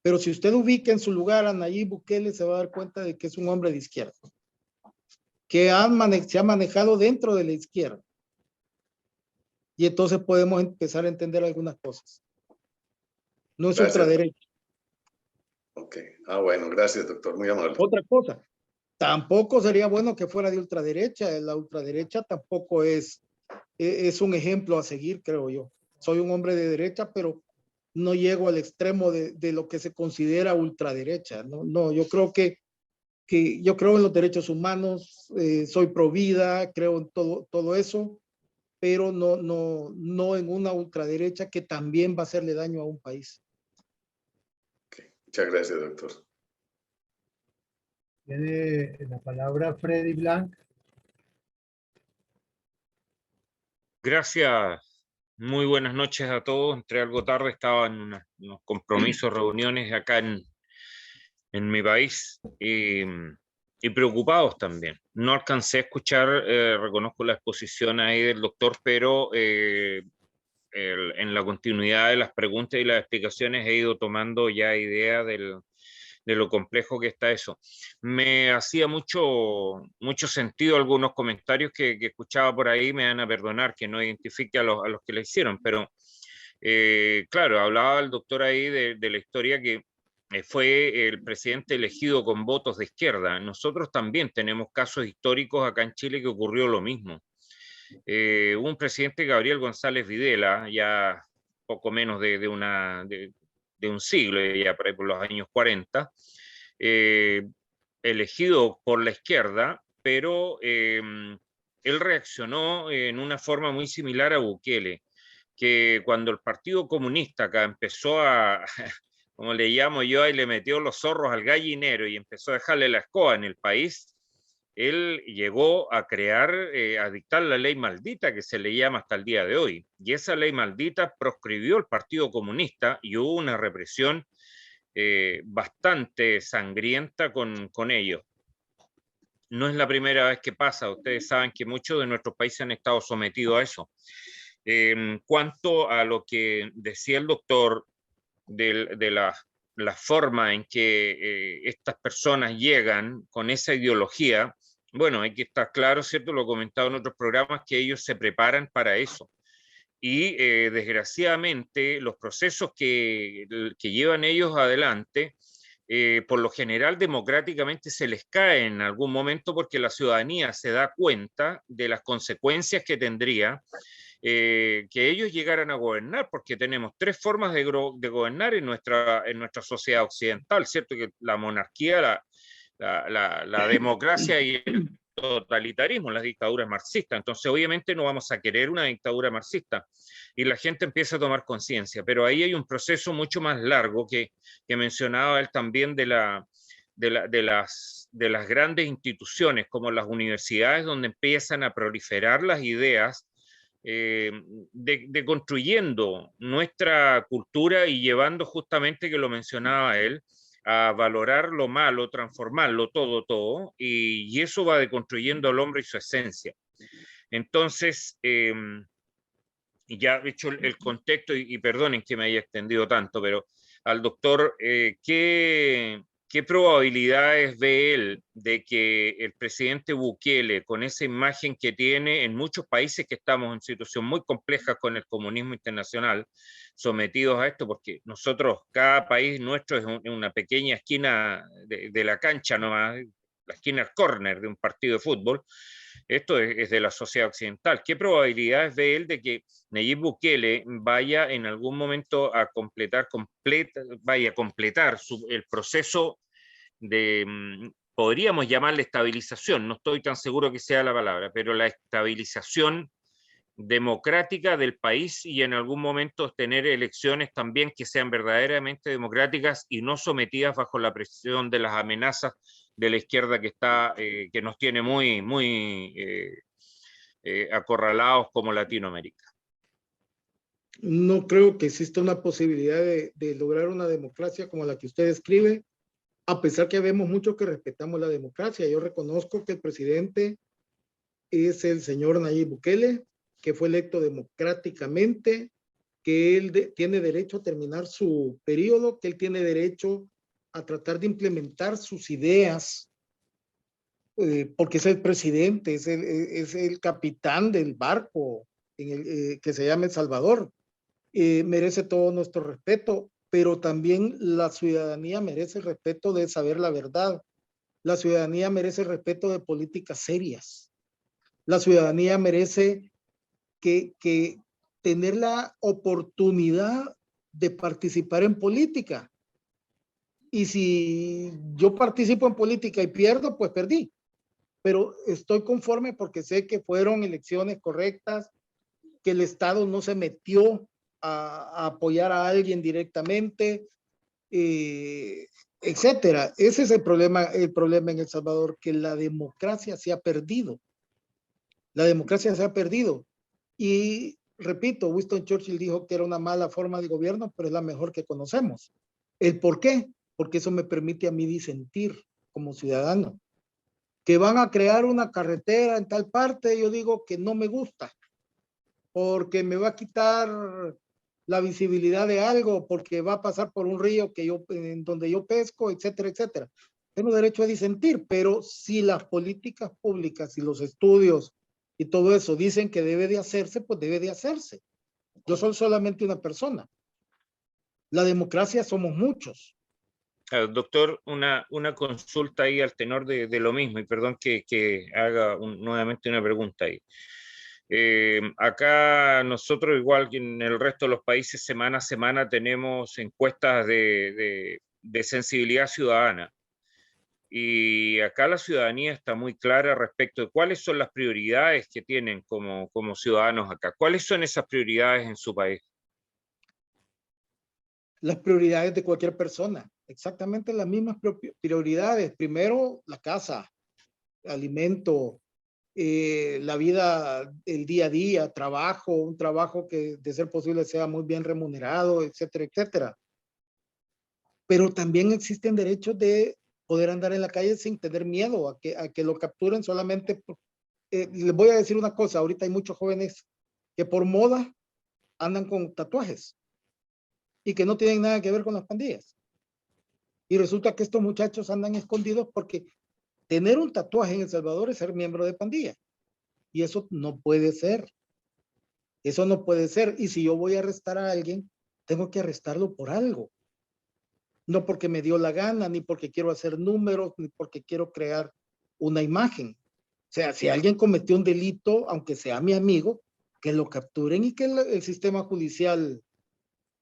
Pero si usted ubica en su lugar a Nayib Bukele, se va a dar cuenta de que es un hombre de izquierda, que se ha manejado dentro de la izquierda. Y entonces podemos empezar a entender algunas cosas. No es ultraderecha. Ok. Bueno, gracias, doctor. Muy amable. Otra cosa, tampoco sería bueno que fuera de ultraderecha. La ultraderecha tampoco es un ejemplo a seguir, creo yo. Soy un hombre de derecha, pero no llego al extremo de lo que se considera ultraderecha. No, yo creo que yo creo en los derechos humanos, soy pro vida, creo en todo eso, pero no en una ultraderecha que también va a hacerle daño a un país. Okay. Muchas gracias, doctor. Tiene la palabra Freddy Blanc. Gracias. Muy buenas noches a todos. Entré algo tarde, estaba en unos compromisos, reuniones acá en mi país y preocupados también. No alcancé a escuchar, reconozco la exposición ahí del doctor, pero en la continuidad de las preguntas y las explicaciones he ido tomando ya idea de lo complejo que está eso. Me hacía mucho sentido algunos comentarios que escuchaba por ahí, me van a perdonar que no identifique a los que le hicieron, pero claro, hablaba el doctor ahí de la historia que fue el presidente elegido con votos de izquierda. Nosotros también tenemos casos históricos acá en Chile que ocurrió lo mismo. Un presidente, Gabriel González Videla, ya poco menos de un siglo, ya por los años 40, elegido por la izquierda, pero él reaccionó en una forma muy similar a Bukele, que cuando el Partido Comunista acá empezó como le llamo yo, ahí le metió los zorros al gallinero y empezó a dejarle la escoba en el país, él llegó a crear, a dictar la ley maldita que se le llama hasta el día de hoy. Y esa ley maldita proscribió el Partido Comunista y hubo una represión bastante sangrienta con ellos. No es la primera vez que pasa. Ustedes saben que muchos de nuestros países han estado sometidos a eso. En cuanto a lo que decía el doctor de la forma en que estas personas llegan con esa ideología, bueno, hay que estar claro, ¿cierto? Lo he comentado en otros programas, que ellos se preparan para eso. Y desgraciadamente los procesos que llevan ellos adelante, por lo general democráticamente se les cae en algún momento porque la ciudadanía se da cuenta de las consecuencias que tendría que ellos llegaran a gobernar, porque tenemos tres formas de gobernar en nuestra sociedad occidental, ¿cierto? Que la monarquía, la democracia y el totalitarismo, las dictaduras marxistas. Entonces, obviamente no vamos a querer una dictadura marxista y la gente empieza a tomar conciencia, pero ahí hay un proceso mucho más largo que mencionaba él también de de las grandes instituciones como las universidades, donde empiezan a proliferar las ideas de construyendo nuestra cultura y llevando justamente, que lo mencionaba él, a valorar lo malo, transformarlo todo, y eso va deconstruyendo al hombre y su esencia. Entonces, ya he hecho el contexto, y perdonen que me haya extendido tanto, pero al doctor, ¿qué probabilidades ve él de que el presidente Bukele, con esa imagen que tiene en muchos países que estamos en situación muy compleja con el comunismo internacional, sometidos a esto, porque nosotros, cada país nuestro es una pequeña esquina de la cancha nomás, la esquina corner de un partido de fútbol? Esto es de la sociedad occidental. ¿Qué probabilidades ve él de que Nayib Bukele vaya en algún momento a completar el proceso de, podríamos llamarle estabilización, no estoy tan seguro que sea la palabra, pero la estabilización democrática del país, y en algún momento tener elecciones también que sean verdaderamente democráticas y no sometidas bajo la presión de las amenazas de la izquierda que nos tiene muy acorralados como Latinoamérica? No creo que exista una posibilidad de lograr una democracia como la que usted describe, a pesar que vemos muchos que respetamos la democracia. Yo reconozco que el presidente es el señor Nayib Bukele, que fue electo democráticamente, que él tiene derecho a terminar su periodo, que él tiene derecho a tratar de implementar sus ideas, porque es el presidente, es el capitán del barco que se llama El Salvador. Merece todo nuestro respeto, pero también la ciudadanía merece el respeto de saber la verdad. La ciudadanía merece el respeto de políticas serias. La ciudadanía merece que tener la oportunidad de participar en política. Y si yo participo en política y pierdo, pues perdí. Pero estoy conforme porque sé que fueron elecciones correctas, que el Estado no se metió a apoyar a alguien directamente, etcétera. Ese es el problema en El Salvador, que la democracia se ha perdido. La democracia se ha perdido. Y repito, Winston Churchill dijo que era una mala forma de gobierno, pero es la mejor que conocemos. ¿El por qué? Porque eso me permite a mí disentir como ciudadano. Que van a crear una carretera en tal parte, yo digo que no me gusta, porque me va a quitar la visibilidad de algo, porque va a pasar por un río en donde yo pesco, etcétera, etcétera. Tengo derecho a disentir, pero si las políticas públicas y los estudios y todo eso dicen que debe de hacerse, pues debe de hacerse. Yo soy solamente una persona. La democracia somos muchos. Doctor, una consulta ahí al tenor de lo mismo, y perdón que haga nuevamente una pregunta ahí. Acá nosotros, igual que en el resto de los países, semana a semana tenemos encuestas de sensibilidad ciudadana. Y acá la ciudadanía está muy clara respecto de cuáles son las prioridades que tienen como ciudadanos acá. ¿Cuáles son esas prioridades en su país? Las prioridades de cualquier persona, exactamente las mismas prioridades. Primero, la casa, alimento, la vida, el día a día, trabajo, un trabajo que de ser posible sea muy bien remunerado, etcétera, etcétera. Pero también existen derechos de poder andar en la calle sin tener miedo a que lo capturen solamente. Les voy a decir una cosa, ahorita hay muchos jóvenes que por moda andan con tatuajes y que no tienen nada que ver con las pandillas. Y resulta que estos muchachos andan escondidos porque tener un tatuaje en El Salvador es ser miembro de pandilla. Y eso no puede ser. Eso no puede ser. Y si yo voy a arrestar a alguien, tengo que arrestarlo por algo. No porque me dio la gana, ni porque quiero hacer números, ni porque quiero crear una imagen. O sea, si alguien cometió un delito, aunque sea mi amigo, que lo capturen y que el sistema judicial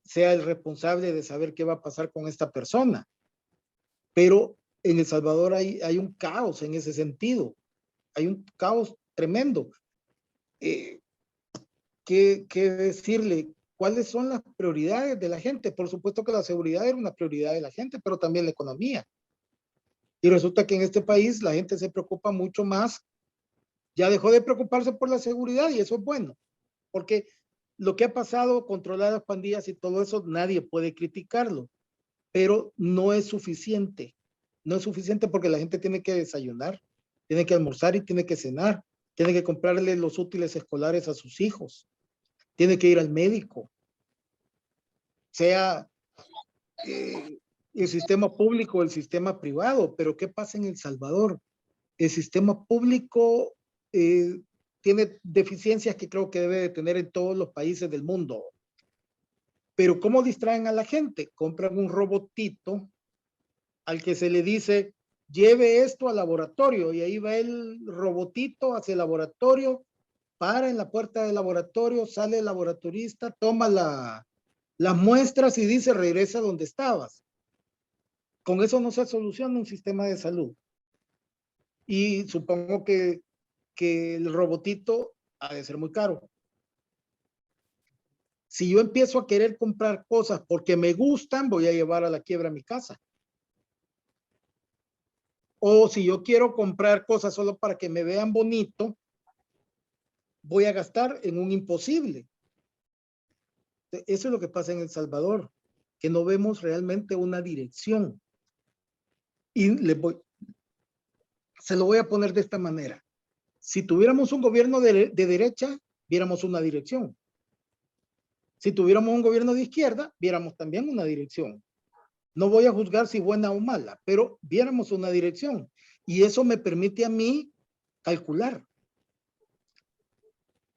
sea el responsable de saber qué va a pasar con esta persona. Pero en El Salvador hay un caos en ese sentido. Hay un caos tremendo. ¿Qué decirle? ¿Cuáles son las prioridades de la gente? Por supuesto que la seguridad era una prioridad de la gente, pero también la economía. Y resulta que en este país la gente se preocupa mucho más, ya dejó de preocuparse por la seguridad y eso es bueno, porque lo que ha pasado, controlar las pandillas y todo eso, nadie puede criticarlo, pero no es suficiente. No es suficiente porque la gente tiene que desayunar, tiene que almorzar y tiene que cenar, tiene que comprarle los útiles escolares a sus hijos, tiene que ir al médico, sea el sistema público o el sistema privado. Pero ¿qué pasa en El Salvador? El sistema público tiene deficiencias que creo que debe de tener en todos los países del mundo. Pero ¿cómo distraen a la gente? Compran un robotito al que se le dice, lleve esto al laboratorio, y ahí va el robotito hacia el laboratorio, para en la puerta del laboratorio, sale el laboratorista, toma las muestras y dice, regresa donde estabas. Con eso no se soluciona un sistema de salud. Y supongo que el robotito ha de ser muy caro. Si yo empiezo a querer comprar cosas porque me gustan, voy a llevar a la quiebra mi casa. O si yo quiero comprar cosas solo para que me vean bonito, voy a gastar en un imposible. Eso es lo que pasa en El Salvador, que no vemos realmente una dirección. Y se lo voy a poner de esta manera. Si tuviéramos un gobierno de derecha, viéramos una dirección. Si tuviéramos un gobierno de izquierda, viéramos también una dirección. No voy a juzgar si buena o mala, pero viéramos una dirección. Y eso me permite a mí calcular.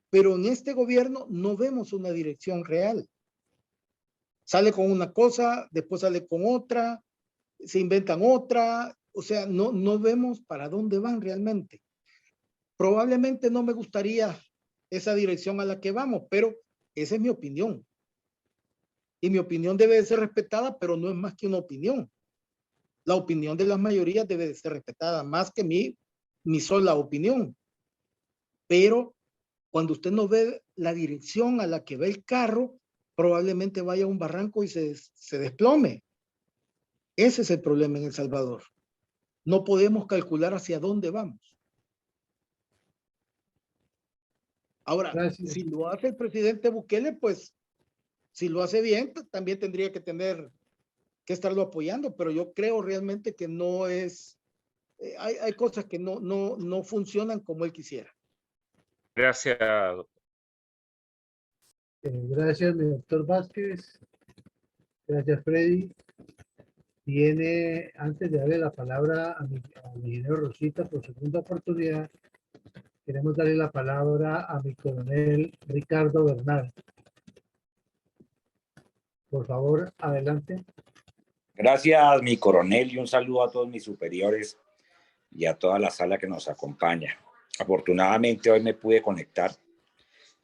Pero en este gobierno no vemos una dirección real. Sale con una cosa, después sale con otra, se inventan otra, o sea, no vemos para dónde van realmente. Probablemente no me gustaría esa dirección a la que vamos, pero esa es mi opinión. Y mi opinión debe de ser respetada, pero no es más que una opinión. La opinión de las mayorías debe de ser respetada, más que mi sola opinión. Pero cuando usted no ve la dirección a la que va el carro, probablemente vaya a un barranco y se desplome. Ese es el problema en El Salvador. No podemos calcular hacia dónde vamos. Ahora, Gracias. si lo hace el presidente Bukele, pues, si lo hace bien, también tendría que estarlo apoyando, pero yo creo realmente que no es, hay cosas que no funcionan como él quisiera. Gracias, doctor. Gracias, mi doctor Vázquez. Gracias, Freddy. Antes de darle la palabra al ingeniero Rosita por segunda oportunidad, queremos darle la palabra a mi coronel Ricardo Bernal. Por favor, adelante. Gracias, mi coronel, y un saludo a todos mis superiores y a toda la sala que nos acompaña. Afortunadamente hoy me pude conectar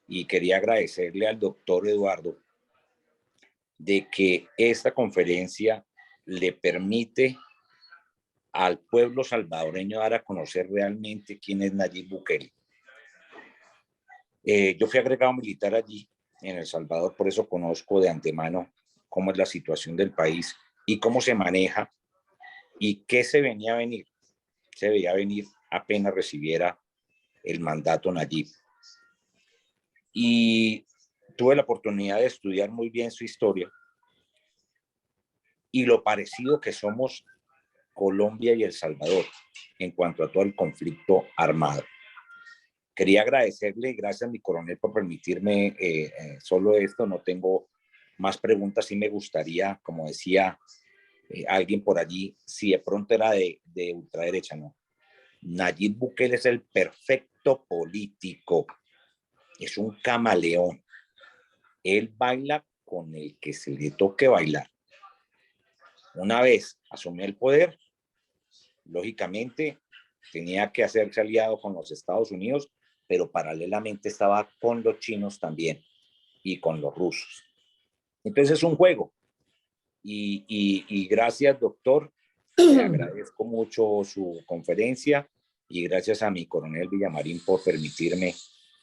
y quería agradecerle al doctor Eduardo de que esta conferencia le permite al pueblo salvadoreño dar a conocer realmente quién es Nayib Bukele. Yo fui agregado militar allí en El Salvador, por eso conozco de antemano cómo es la situación del país y cómo se maneja y qué se venía a venir. Se veía venir apenas recibiera el mandato Nayib. Y tuve la oportunidad de estudiar muy bien su historia y lo parecido que somos Colombia y El Salvador en cuanto a todo el conflicto armado. Quería agradecerle, gracias a mi coronel por permitirme solo esto, no tengo más preguntas. Sí me gustaría, como decía alguien por allí, si de pronto era de ultraderecha, no. Nayib Bukele es el perfecto político, es un camaleón. Él baila con el que se le toque bailar. Una vez asumió el poder, lógicamente tenía que hacerse aliado con los Estados Unidos, pero paralelamente estaba con los chinos también y con los rusos. Entonces es un juego. Y gracias, doctor. Le agradezco mucho su conferencia y gracias a mi coronel Villamarín por permitirme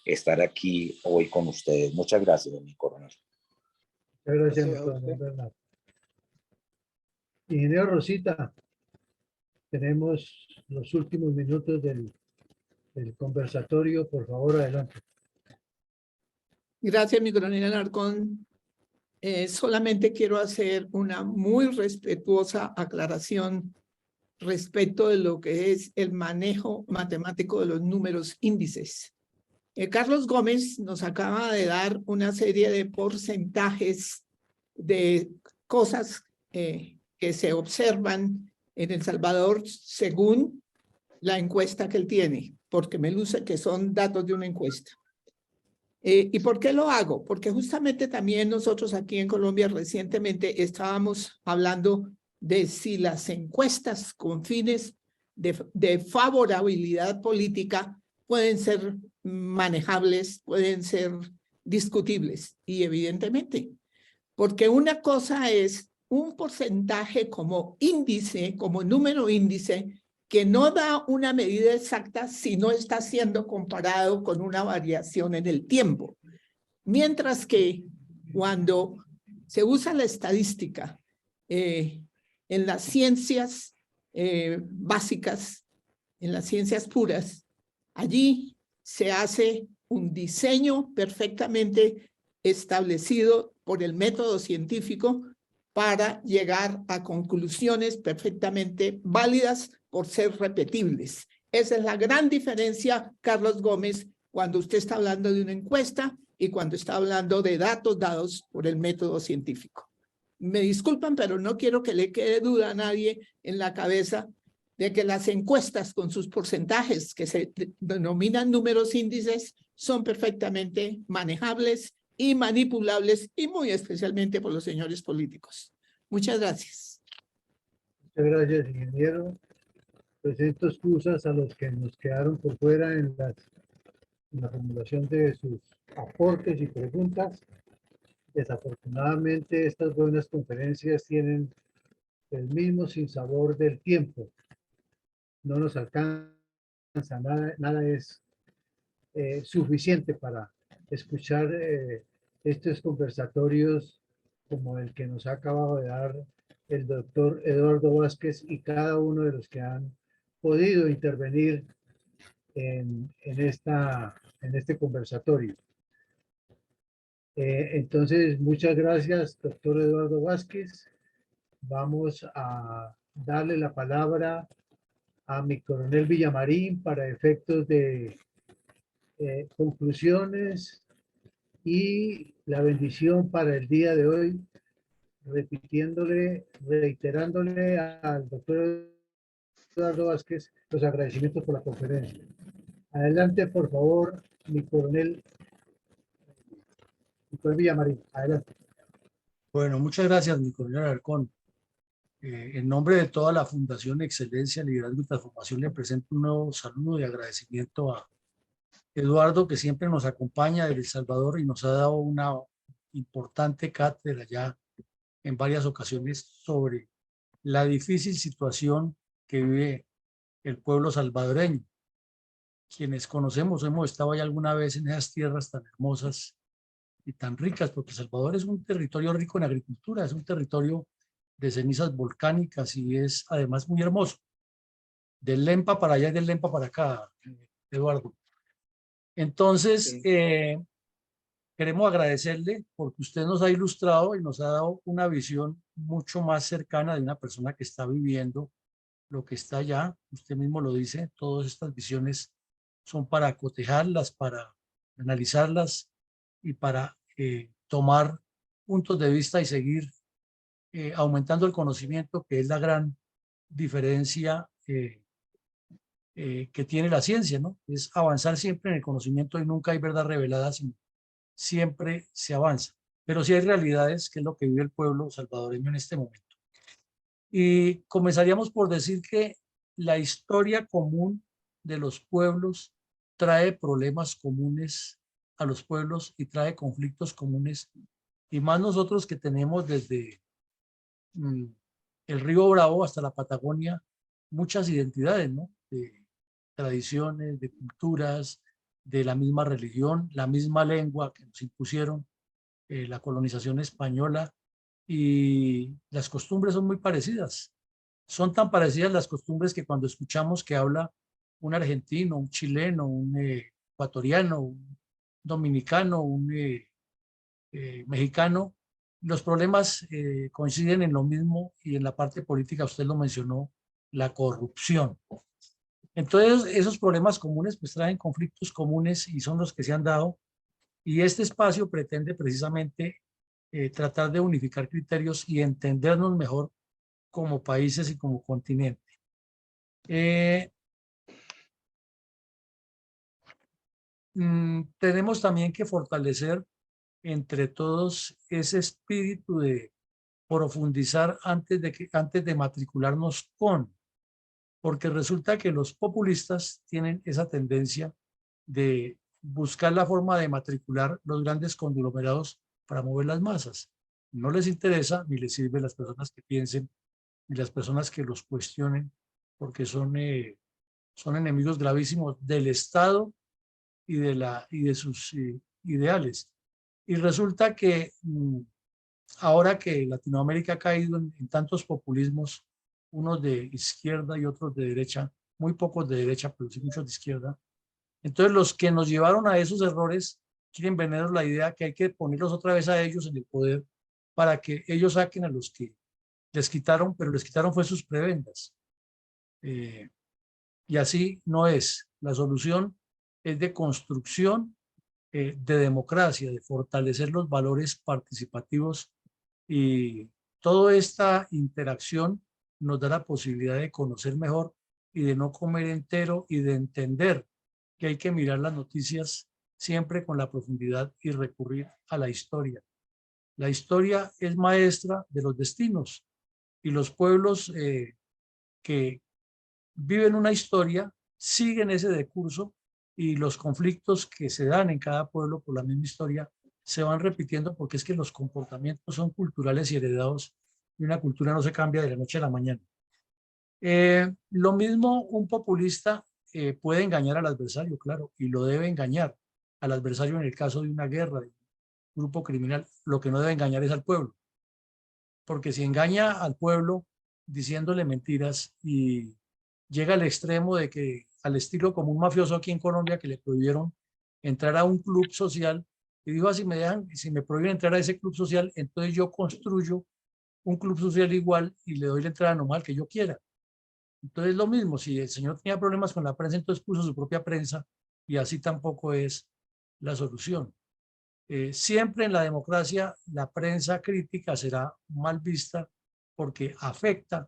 estar aquí hoy con ustedes. Muchas gracias, mi coronel. Gracias, mi coronel Bernal. Ingeniero Rosita. tenemos los últimos minutos del conversatorio. Por favor, adelante. Gracias, mi coronel Alarcón. Solamente quiero hacer una muy respetuosa aclaración respecto de lo que es el manejo matemático de los números índices. Carlos Gómez nos acaba de dar una serie de porcentajes de cosas que se observan en El Salvador según la encuesta que él tiene, porque me luce que son datos de una encuesta. ¿Y por qué lo hago? Porque justamente también nosotros aquí en Colombia recientemente estábamos hablando de si las encuestas con fines de favorabilidad política pueden ser manejables, pueden ser discutibles. Y evidentemente, porque una cosa es un porcentaje como índice, como número índice, que no da una medida exacta si no está siendo comparado con una variación en el tiempo. Mientras que cuando se usa la estadística en las ciencias básicas, en las ciencias puras, allí se hace un diseño perfectamente establecido por el método científico para llegar a conclusiones perfectamente válidas por ser repetibles. Esa es la gran diferencia, Carlos Gómez, cuando usted está hablando de una encuesta y cuando está hablando de datos dados por el método científico. Me disculpan, pero no quiero que le quede duda a nadie en la cabeza de que las encuestas con sus porcentajes que se denominan números índices son perfectamente manejables y manipulables y muy especialmente por los señores políticos. Muchas gracias. Muchas gracias, ingeniero. Presento excusas a los que nos quedaron por fuera en la formulación de sus aportes y preguntas. Desafortunadamente, estas buenas conferencias tienen el mismo sinsabor del tiempo. No nos alcanza, nada es suficiente para escuchar estos conversatorios como el que nos ha acabado de dar el doctor Eduardo Vázquez y cada uno de los que han podido intervenir en este conversatorio. Entonces, muchas gracias, doctor Eduardo Vázquez. Vamos a darle la palabra a mi coronel Villamarín para efectos de conclusiones y la bendición para el día de hoy, reiterándole al doctor Eduardo Vázquez los agradecimientos por la conferencia. Adelante, por favor, mi coronel Villamarín. Adelante. Bueno, muchas gracias, mi coronel Alarcón. En nombre de toda la Fundación Excelencia, Liderazgo y Transformación, le presento un nuevo saludo y agradecimiento a Eduardo, que siempre nos acompaña desde El Salvador y nos ha dado una importante cátedra ya en varias ocasiones sobre la difícil situación que vive el pueblo salvadoreño. Quienes conocemos, hemos estado ya alguna vez en esas tierras tan hermosas y tan ricas, porque El Salvador es un territorio rico en agricultura, es un territorio de cenizas volcánicas y es además muy hermoso. Del Lempa para allá y del Lempa para acá, Eduardo. Entonces, queremos agradecerle porque usted nos ha ilustrado y nos ha dado una visión mucho más cercana de una persona que está viviendo lo que está allá. Usted mismo lo dice, todas estas visiones son para cotejarlas, para analizarlas y para tomar puntos de vista y seguir aumentando el conocimiento, que es la gran diferencia que tiene la ciencia, ¿no? Es avanzar siempre en el conocimiento y nunca hay verdad revelada, sino siempre se avanza. Pero sí hay realidades, que es lo que vive el pueblo salvadoreño en este momento. Y comenzaríamos por decir que la historia común de los pueblos trae problemas comunes a los pueblos y trae conflictos comunes, y más nosotros que tenemos desde el río Bravo hasta la Patagonia muchas identidades, ¿no? De tradiciones, de culturas, de la misma religión, la misma lengua que nos impusieron la colonización española, y las costumbres son muy parecidas. Son tan parecidas las costumbres que cuando escuchamos que habla un argentino, un chileno, un ecuatoriano, un dominicano, un mexicano, los problemas coinciden en lo mismo y en la parte política, usted lo mencionó, la corrupción. Entonces, esos problemas comunes pues traen conflictos comunes y son los que se han dado. Y este espacio pretende precisamente tratar de unificar criterios y entendernos mejor como países y como continente. Tenemos también que fortalecer entre todos ese espíritu de profundizar antes de matricularnos con, porque resulta que los populistas tienen esa tendencia de buscar la forma de matricular los grandes conglomerados para mover las masas. No les interesa ni les sirve las personas que piensen ni las personas que los cuestionen, porque son enemigos gravísimos del Estado y de sus ideales. Y resulta que ahora que Latinoamérica ha caído en tantos populismos, unos de izquierda y otros de derecha, muy pocos de derecha, pero sí muchos de izquierda, entonces los que nos llevaron a esos errores quieren vendernos la idea que hay que ponerlos otra vez a ellos en el poder para que ellos saquen a los que les quitaron, pero les quitaron fue sus prebendas. Y así no es. La solución es de construcción de democracia, de fortalecer los valores participativos, y toda esta interacción nos da la posibilidad de conocer mejor y de no comer entero y de entender que hay que mirar las noticias siempre con la profundidad y recurrir a la historia. La historia es maestra de los destinos y los pueblos que viven una historia siguen ese decurso y los conflictos que se dan en cada pueblo por la misma historia se van repitiendo porque es que los comportamientos son culturales y heredados y una cultura no se cambia de la noche a la mañana. Lo mismo un populista puede engañar al adversario, claro, y lo debe engañar al adversario en el caso de una guerra, de un grupo criminal. Lo que no debe engañar es al pueblo, porque si engaña al pueblo diciéndole mentiras y llega al extremo de que, al estilo como un mafioso aquí en Colombia que le prohibieron entrar a un club social y dijo, si me prohíben entrar a ese club social, entonces yo construyo un club social igual y le doy la entrada normal que yo quiera. Entonces lo mismo, si el señor tenía problemas con la prensa, entonces puso su propia prensa y así tampoco es la solución. Siempre en la democracia la prensa crítica será mal vista porque afecta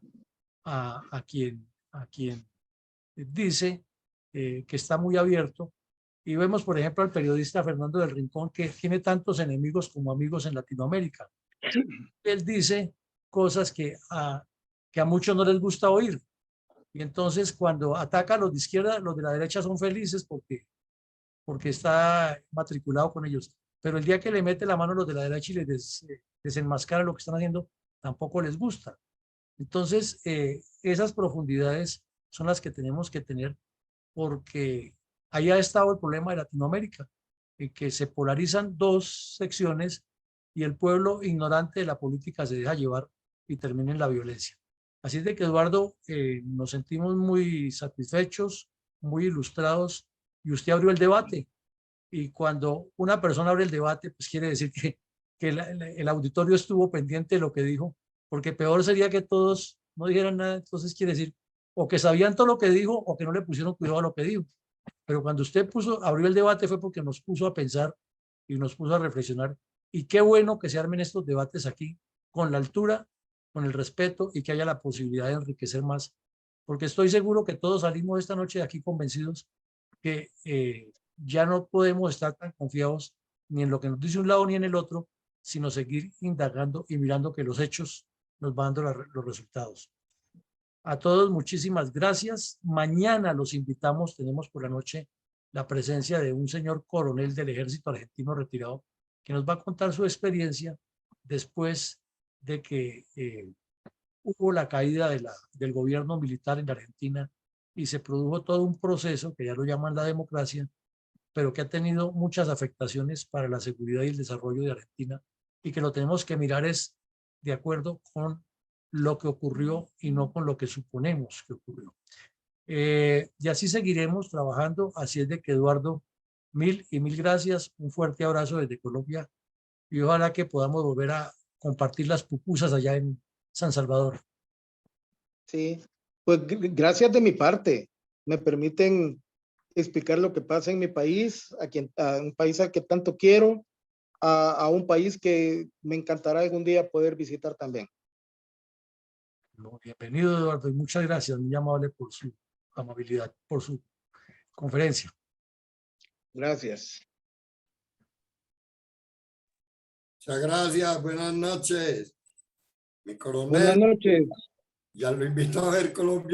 a quien dice que está muy abierto. Y vemos, por ejemplo, al periodista Fernando del Rincón, que tiene tantos enemigos como amigos en Latinoamérica. Él dice cosas que a muchos no les gusta oír. Y entonces cuando ataca a los de izquierda, los de la derecha son felices porque está matriculado con ellos. Pero el día que le mete la mano a los de la derecha y les desenmascara lo que están haciendo, tampoco les gusta. Entonces, esas profundidades son las que tenemos que tener, porque ahí ha estado el problema de Latinoamérica, en que se polarizan dos secciones y el pueblo ignorante de la política se deja llevar y termina en la violencia. Así es de que, Eduardo, nos sentimos muy satisfechos, muy ilustrados, y usted abrió el debate. Y cuando una persona abre el debate, pues quiere decir que el auditorio estuvo pendiente de lo que dijo, porque peor sería que todos no dijeran nada. Entonces quiere decir o que sabían todo lo que dijo o que no le pusieron cuidado a lo que dijo. Pero cuando usted abrió el debate fue porque nos puso a pensar y nos puso a reflexionar. Y qué bueno que se armen estos debates aquí con la altura, con el respeto, y que haya la posibilidad de enriquecer más, porque estoy seguro que todos salimos esta noche de aquí convencidos que ya no podemos estar tan confiados ni en lo que nos dice un lado ni en el otro, sino seguir indagando y mirando que los hechos nos van dando los resultados. A todos muchísimas gracias. Mañana los invitamos, tenemos por la noche la presencia de un señor coronel del Ejército Argentino retirado que nos va a contar su experiencia después de que hubo la caída del gobierno militar en la Argentina y se produjo todo un proceso que ya lo llaman la democracia, pero que ha tenido muchas afectaciones para la seguridad y el desarrollo de Argentina, y que lo tenemos que mirar es de acuerdo con lo que ocurrió y no con lo que suponemos que ocurrió. Y así seguiremos trabajando. Así es de que, Eduardo, mil gracias. Un fuerte abrazo desde Colombia y ojalá que podamos volver a compartir las pupusas allá en San Salvador. Sí, pues gracias de mi parte. Me permiten explicar lo que pasa en mi país, a un país al que tanto quiero, a un país que me encantará algún día poder visitar también. Bienvenido, Eduardo, y muchas gracias, muy amable por su amabilidad, por su conferencia. Gracias. Muchas gracias, buenas noches. Mi coronel. Buenas noches. Ya lo invito a ver Colombia.